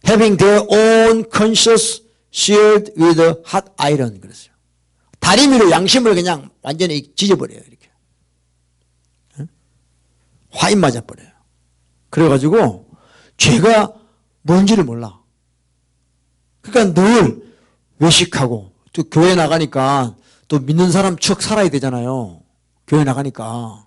Having their own conscience seared with a hot iron 그랬어요. 다리미로 양심을 그냥 완전히 찢어버려요. 이렇게 화인 맞아 버려요. 그래가지고 죄가 뭔지를 몰라. 그러니까 늘 외식하고 또 교회 나가니까 또 믿는 사람 척 살아야 되잖아요. 교회 나가니까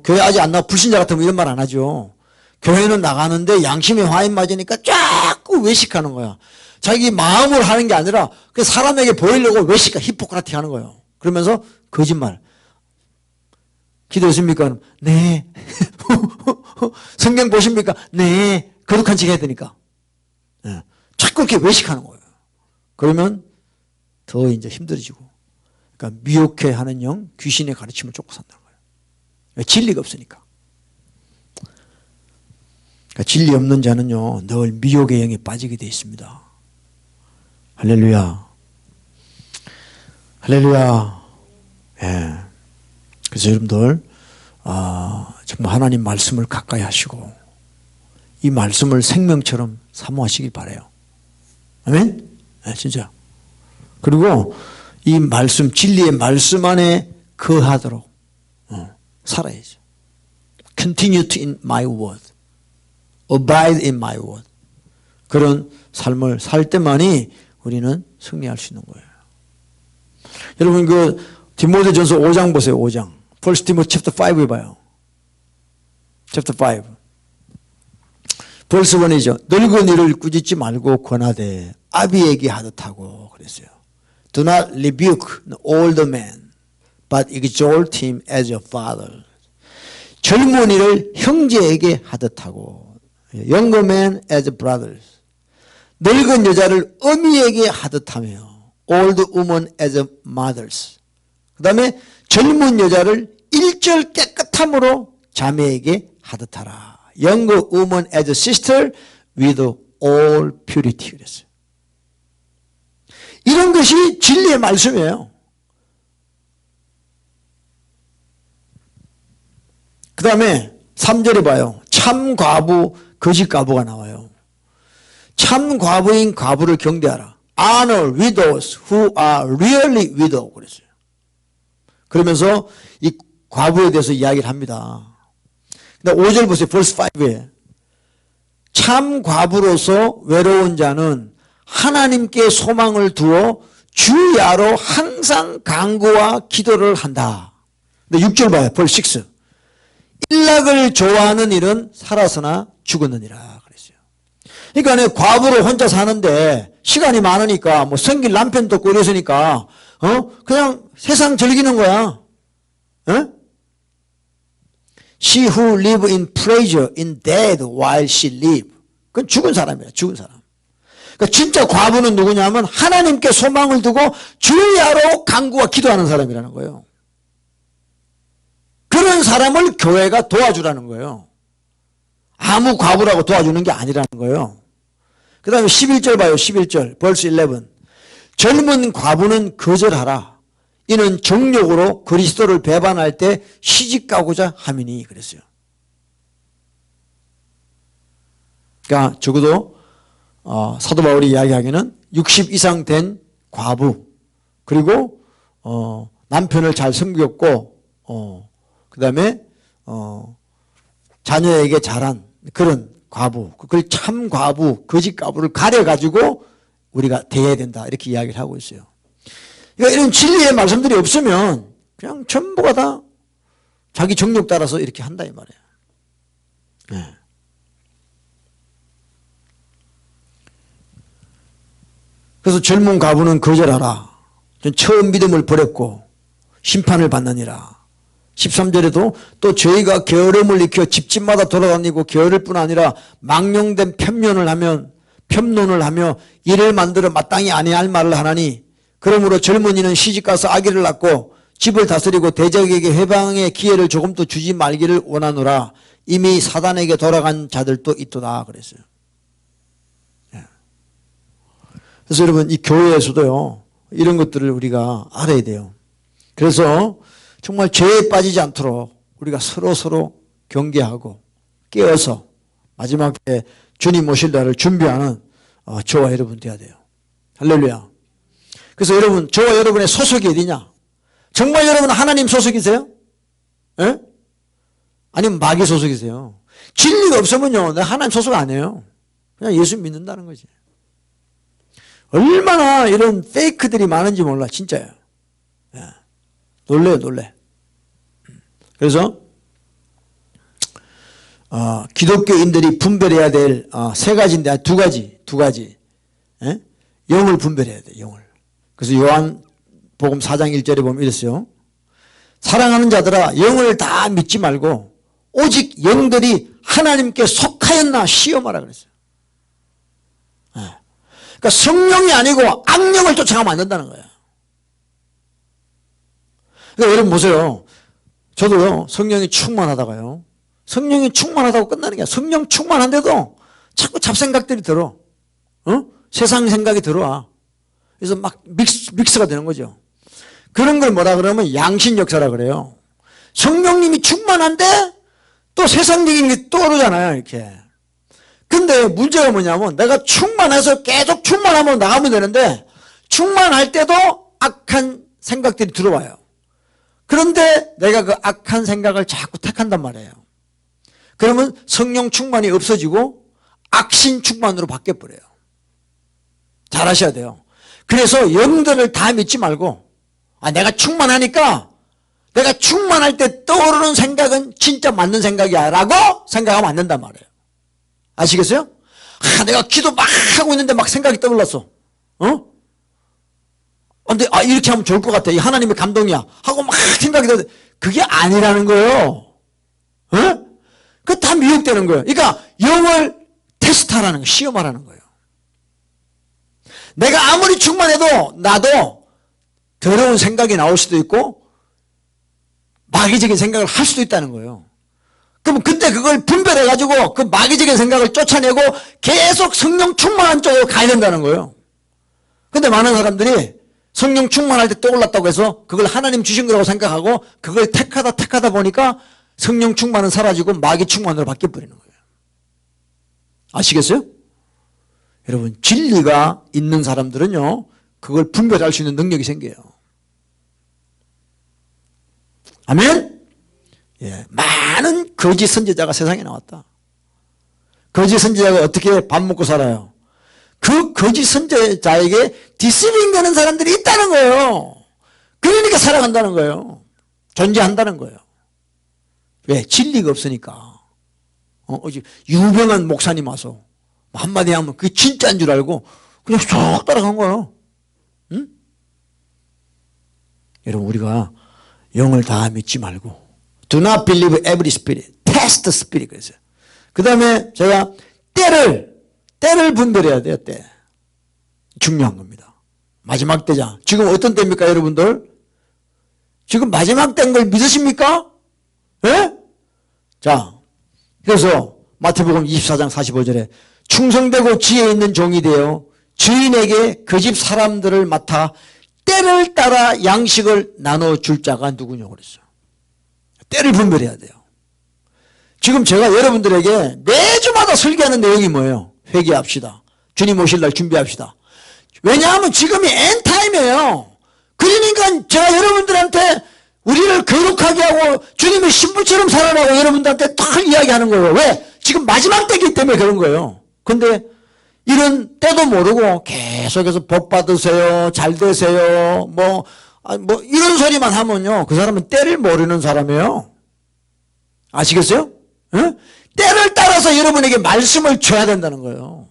교회 아직 안 나와 불신자 같으면 이런 말 안 하죠. 교회는 나가는데 양심에 화인 맞으니까 자꾸 외식하는 거야. 자기 마음으로 하는 게 아니라 그 사람에게 보이려고 외식과 히포크라틱 하는 거예요. 그러면서 거짓말. 기도했습니까? 네. 성경 보십니까? 네. 거룩한 척 해야 되니까. 네. 자꾸 이렇게 외식하는 거예요. 그러면 더 이제 힘들어지고. 그러니까 미혹해 하는 영, 귀신의 가르침을 쫓고 산다는 거예요. 진리가 없으니까. 그러니까 진리 없는 자는요, 늘 미혹의 영에 빠지게 되어 있습니다. 할렐루야. 할렐루야. 예. 그래서 여러분들, 정말 하나님 말씀을 가까이 하시고, 이 말씀을 생명처럼 사모하시길 바라요. 아멘? 네, 진짜. 그리고 이 말씀, 진리의 말씀 안에 거하도록 살아야죠. Continue to in my word. Abide in my word. 그런 삶을 살 때만이 우리는 승리할 수 있는 거예요. 여러분 그 디모데전서 5장 보세요. 5장. 1 Timothy chapter 5 봐요. chapter 5. 벌써 1이죠. 늙은 이를 꾸짖지 말고 권하되 아비에게 하듯하고 그랬어요. Do not rebuke an older man, but exhort him as your father. 젊은이를 형제에게 하듯하고, younger man as brothers. 늙은 여자를 어미에게 하듯하며, old woman as mothers. 그 다음에 젊은 여자를 일절 깨끗함으로 자매에게 하듯하라. Younger woman as a sister with all purity. 그랬어요. 이런 것이 진리의 말씀이에요. 그 다음에 3절에 봐요. 참 과부, 거짓 과부가 나와요. 참 과부인 과부를 경대하라. Honor widows who are really widow. 그랬어요. 그러면서 이 과부에 대해서 이야기를 합니다. 근데 5절 보세요. verse 5에 참 과부로서 외로운 자는 하나님께 소망을 두어 주야로 항상 간구와 기도를 한다. 근데 6절 봐요. verse 6. 일락을 좋아하는 일은 살아서나 죽었느니라 그랬어요. 그러니까 과부로 혼자 사는데 시간이 많으니까 뭐 생길 남편도 없고 이랬으니까 그냥 세상 즐기는 거야. She who live in pleasure in death while she live. 그건 죽은 사람이야. 죽은 사람. 그러니까 진짜 과부는 누구냐면 하나님께 소망을 두고 주야로 간구와 기도하는 사람이라는 거예요. 그런 사람을 교회가 도와주라는 거예요. 아무 과부라고 도와주는 게 아니라는 거예요. 그 다음에 11절 봐요. 11절. verse 11. 젊은 과부는 거절하라. 이는 정욕으로 그리스도를 배반할 때 시집가고자 함이니 그랬어요. 그러니까 적어도 사도 바울이 이야기하기는 60 이상 된 과부 그리고 남편을 잘 섬겼고 그 다음에 자녀에게 잘한 그런 과부, 그걸 참 과부, 거짓 과부를 가려가지고 우리가 대해야 된다 이렇게 이야기를 하고 있어요. 그러니까 이런 진리의 말씀들이 없으면 그냥 전부가 다 자기 정욕 따라서 이렇게 한다 이 말이에요. 네. 그래서 젊은 과부는 거절하라. 처음 믿음을 버렸고 심판을 받느니라. 13절에도 또 저희가 게으름을 익혀 집집마다 돌아다니고 게으를 뿐 아니라 망령된 편론을 하며 이를 만들어 마땅히 아니할 말을 하나니 그러므로 젊은이는 시집가서 아기를 낳고 집을 다스리고 대적에게 해방의 기회를 조금도 주지 말기를 원하노라. 이미 사단에게 돌아간 자들도 있도다 그랬어요. 그래서 여러분 이 교회에서도요 이런 것들을 우리가 알아야 돼요. 그래서 정말 죄에 빠지지 않도록 우리가 서로 경계하고 깨어서 마지막에 주님 오실 날을 준비하는 저와 여러분 돼야 돼요. 할렐루야. 그래서 여러분 저와 여러분의 소속이 어디냐? 정말 여러분 하나님 소속이세요? 예? 아니면 마귀 소속이세요? 진리가 없으면요 내가 하나님 소속 아니에요. 그냥 예수 믿는다는 거지. 얼마나 이런 페이크들이 많은지 몰라 진짜요. 예. 놀래요 놀래. 그래서 기독교인들이 분별해야 될 세 가지인데 두 가지 예? 영을 분별해야 돼 영을. 그래서 요한복음 4장 1절에 보면 이랬어요. 사랑하는 자들아 영을 다 믿지 말고 오직 영들이 하나님께 속하였나 시험하라 그랬어요. 예. 그러니까 성령이 아니고 악령을 쫓아가면 안 된다는 거예요. 그러니까 여러분 보세요. 저도요 성령이 충만하다가요 성령이 충만하다고 끝나는 게 아니라 성령 충만한데도 자꾸 잡생각들이 들어. 세상 생각이 들어와. 그래서 막 믹스가 되는 거죠. 그런 걸 뭐라 그러면 양신 역사라 그래요. 성령님이 충만한데 또 세상적인 게 떠오르잖아요 이렇게. 근데 문제가 뭐냐면 내가 충만해서 계속 충만하면 나가면 되는데 충만할 때도 악한 생각들이 들어와요. 그런데 내가 그 악한 생각을 자꾸 택한단 말이에요. 그러면 성령 충만이 없어지고 악신 충만으로 바뀌어버려요. 잘 하셔야 돼요. 그래서 영들을 다 믿지 말고 내가 충만하니까 내가 충만할 때 떠오르는 생각은 진짜 맞는 생각이야 라고 생각하면 안 된단 말이에요. 아시겠어요? 내가 기도 막 하고 있는데 막 생각이 떠올랐어. 근데 이렇게 하면 좋을 것 같아. 이 하나님의 감동이야 하고 막 생각이 들어. 그게 아니라는 거예요. 그거 다 미혹되는 거예요. 그러니까 영을 테스트하라는 거예요. 시험하라는 거예요. 내가 아무리 충만해도 나도 더러운 생각이 나올 수도 있고 마귀적인 생각을 할 수도 있다는 거예요. 그럼 그때 그걸 분별해가지고 그 마귀적인 생각을 쫓아내고 계속 성령 충만한 쪽으로 가야 된다는 거예요. 근데 많은 사람들이 성령 충만할 때 떠올랐다고 해서 그걸 하나님 주신 거라고 생각하고 그걸 택하다 보니까 성령 충만은 사라지고 마귀 충만으로 바뀌어버리는 거예요. 아시겠어요? 여러분, 진리가 있는 사람들은요, 그걸 분별할 수 있는 능력이 생겨요. 아멘? 예, 많은 거짓 선지자가 세상에 나왔다. 거짓 선지자가 어떻게 밥 먹고 살아요? 그 거짓 선지자에게 디스링 되는 사람들이 있다는 거예요. 그러니까 살아간다는 거예요. 존재한다는 거예요. 왜? 진리가 없으니까. 어제 유명한 목사님 와서 한마디 하면 그게 진짜인 줄 알고 그냥 쏙 따라간 거예요. 응? 여러분, 우리가 영을 다 믿지 말고 Do not believe every spirit. Test the spirit. 그랬어요. 그 다음에 제가 때를 분별해야 돼요. 때. 중요한 겁니다. 마지막 때자. 지금 어떤 때입니까, 여러분들? 지금 마지막 때인 걸 믿으십니까? 예? 자, 그래서 마태복음 24장 45절에 충성되고 지혜 있는 종이 되어 주인에게 그 집 사람들을 맡아 때를 따라 양식을 나눠줄 자가 누구냐고 그랬어요. 때를 분별해야 돼요. 지금 제가 여러분들에게 매주마다 설교하는 내용이 뭐예요? 회개합시다. 주님 오실 날 준비합시다. 왜냐하면 지금이 엔타임이에요. 그러니까 제가 여러분들한테 우리를 거룩하게 하고 주님의 신부처럼 살아라고 여러분들한테 딱 이야기하는 거예요. 왜? 지금 마지막 때이기 때문에 그런 거예요. 근데 이런 때도 모르고 계속해서 복 받으세요. 잘 되세요. 뭐 이런 소리만 하면요. 그 사람은 때를 모르는 사람이에요. 아시겠어요? 응? 때를 따라서 여러분에게 말씀을 줘야 된다는 거예요.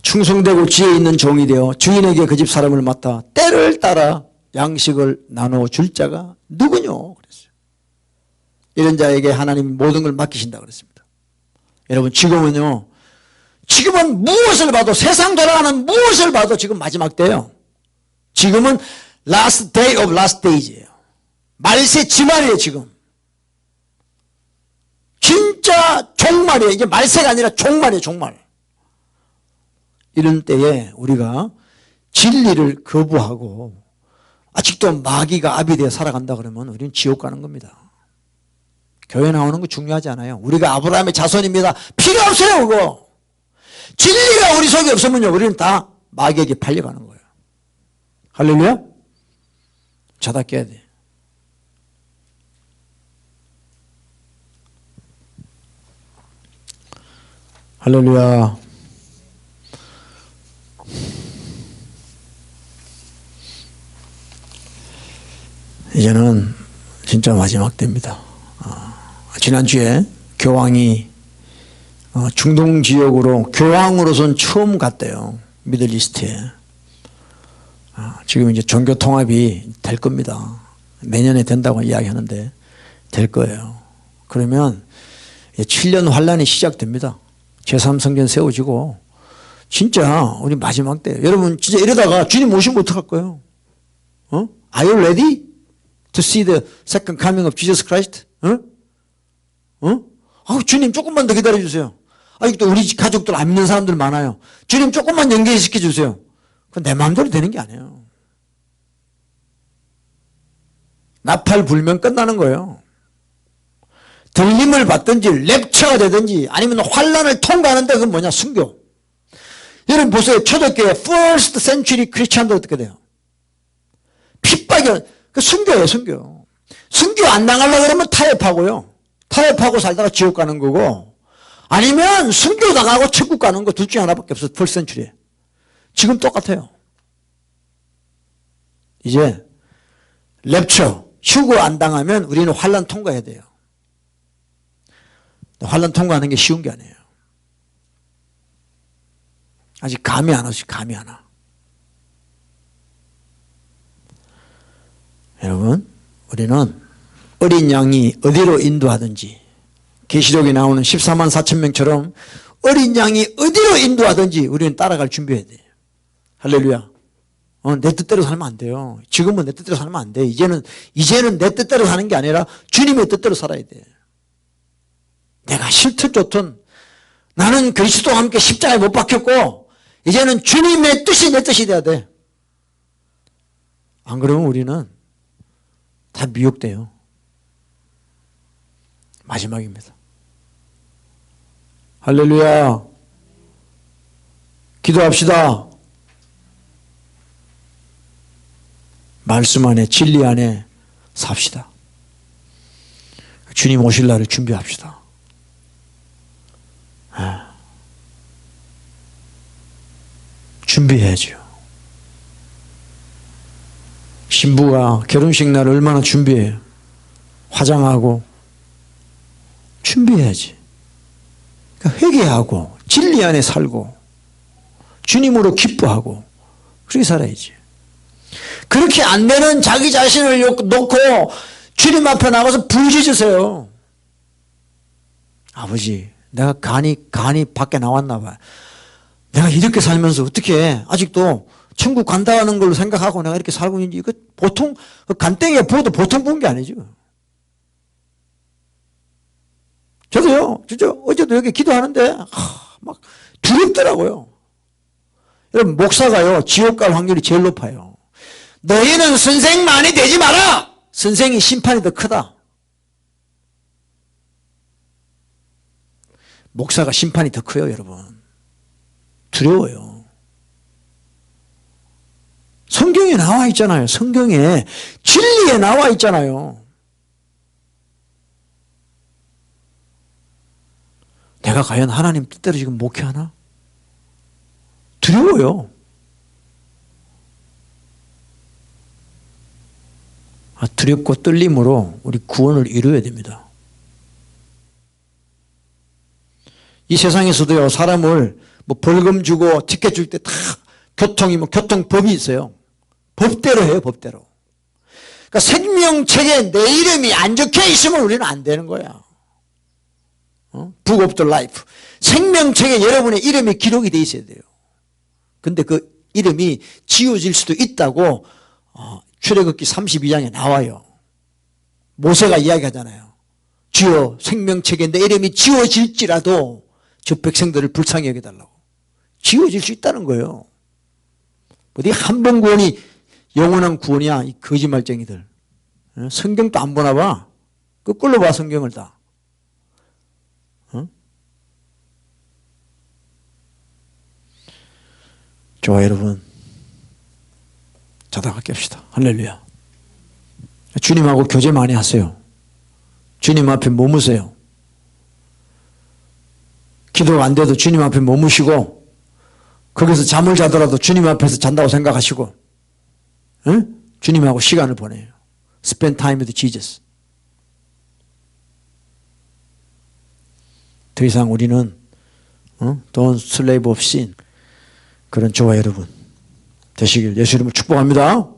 충성되고 지혜 있는 종이 되어 주인에게 그 집 사람을 맡아 때를 따라 양식을 나눠줄 자가 누구뇨? 그랬어요. 이런 자에게 하나님이 모든 걸 맡기신다 그랬습니다. 여러분, 지금은 무엇을 봐도, 세상 돌아가는 무엇을 봐도 지금 마지막 때예요. 지금은 last day of last days예요. 말세 지말이에요. 지금 진짜 종말이에요. 이제 말세가 아니라 종말이에요. 종말. 이런 때에 우리가 진리를 거부하고 아직도 마귀가 압이 되어 살아간다 그러면 우리는 지옥 가는 겁니다. 교회 나오는 거 중요하지 않아요. 우리가 아브라함의 자손입니다. 필요 없어요. 그거. 진리가 우리 속에 없으면요, 우리는 다 마귀에게 팔려가는 거예요. 할렐루야. 자다 깨야 돼. 할렐루야. 이제는 진짜 마지막 때입니다. 지난주에 교황이 중동 지역으로 교황으로선 처음 갔대요. 미들리스트에. 지금 이제 종교 통합이 될 겁니다. 내년에 된다고 이야기하는데 될 거예요. 그러면 7년 환란이 시작됩니다. 제3성전 세워지고 진짜 우리 마지막 때. 여러분 진짜 이러다가 주님 오시면 어떡할 거예요? Are you ready to see the second coming of Jesus Christ? 주님 조금만 더 기다려주세요. 또 우리 가족들 안 믿는 사람들 많아요. 주님 조금만 연계시켜 주세요. 그건 내 마음대로 되는 게 아니에요. 나팔 불면 끝나는 거예요. 들림을 받든지 랩처가 되든지 아니면 환란을 통과하는데 그건 뭐냐? 순교. 여러분 보세요. 초대교회 first century 크리스찬들 어떻게 돼요? 핍박이 그 순교예요. 순교. 순교 안 당하려고 그러면 타협하고요. 타협하고 살다가 지옥 가는 거고, 아니면 순교 당하고 천국 가는 거 둘 중에 하나밖에 없어. 펄센츄리에. 지금 똑같아요. 이제 랩처, 휴거 안 당하면 우리는 환난 통과해야 돼요. 환난 통과하는 게 쉬운 게 아니에요. 아직 감이 안 오지, 감이 안 와. 여러분, 우리는 어린 양이 어디로 인도하든지, 계시록에 나오는 14만 4천 명처럼 어린 양이 어디로 인도하든지 우리는 따라갈 준비해야 돼요. 할렐루야. 내 뜻대로 살면 안 돼요. 지금은 내 뜻대로 살면 안 돼. 이제는 내 뜻대로 사는 게 아니라 주님의 뜻대로 살아야 돼. 내가 싫든 좋든 나는 그리스도와 함께 십자가에 못 박혔고 이제는 주님의 뜻이 내 뜻이 돼야 돼. 안 그러면 우리는 다 미혹돼요. 마지막입니다. 할렐루야. 기도합시다. 말씀 안에 진리 안에 삽시다. 주님 오실 날을 준비합시다. 준비해야죠. 신부가 결혼식 날 얼마나 준비해요. 화장하고 준비해야지. 그러니까 회개하고 진리 안에 살고 주님으로 기뻐하고 그렇게 살아야지. 그렇게 안 되는 자기 자신을 놓고 주님 앞에 나가서 부르짖으세요. 아버지, 내가 간이 밖에 나왔나 봐. 내가 이렇게 살면서 어떻게 아직도 천국 간다는 걸로 생각하고 내가 이렇게 살고 있는지, 이거 보통 간땡이에 부어도 보통 부은 게 아니죠. 저도요, 진짜 어제도 여기 기도하는데 막 두렵더라고요. 여러분, 목사가요 지옥 갈 확률이 제일 높아요. 너희는 선생만이 되지 마라. 선생이 심판이 더 크다. 목사가 심판이 더 커요, 여러분. 두려워요. 성경에 나와 있잖아요. 성경에 진리에 나와 있잖아요. 내가 과연 하나님 뜻대로 지금 목회하나? 두려워요. 두렵고 떨림으로 우리 구원을 이루어야 됩니다. 이 세상에서도요, 사람을 뭐 벌금 주고 티켓 줄 때 다 교통이면 교통법이 있어요. 법대로 해요, 법대로. 그러니까 생명책에 내 이름이 안 적혀 있으면 우리는 안 되는 거야. Book of the Life. 생명책에 여러분의 이름이 기록이 돼 있어야 돼요. 근데 그 이름이 지워질 수도 있다고 출애굽기 32장에 나와요. 모세가 이야기하잖아요. 주여, 생명책에 내 이름이 지워질지라도 저 백성들을 불쌍히 여겨달라고. 지워질 수 있다는 거예요. 어디 한 번 구원이 영원한 구원이야, 이 거짓말쟁이들. 성경도 안 보나 봐. 거꾸로 봐, 성경을 다. 좋아, 여러분. 자다가 깹시다. 할렐루야. 주님하고 교제 많이 하세요. 주님 앞에 머무세요. 기도가 안 돼도 주님 앞에 머무시고, 거기서 잠을 자더라도 주님 앞에서 잔다고 생각하시고, 응? 주님하고 시간을 보내요. Spend time with Jesus. 더 이상 우리는 Don't slave of sin. 그런 저와 여러분 되시길 예수 이름으로 축복합니다.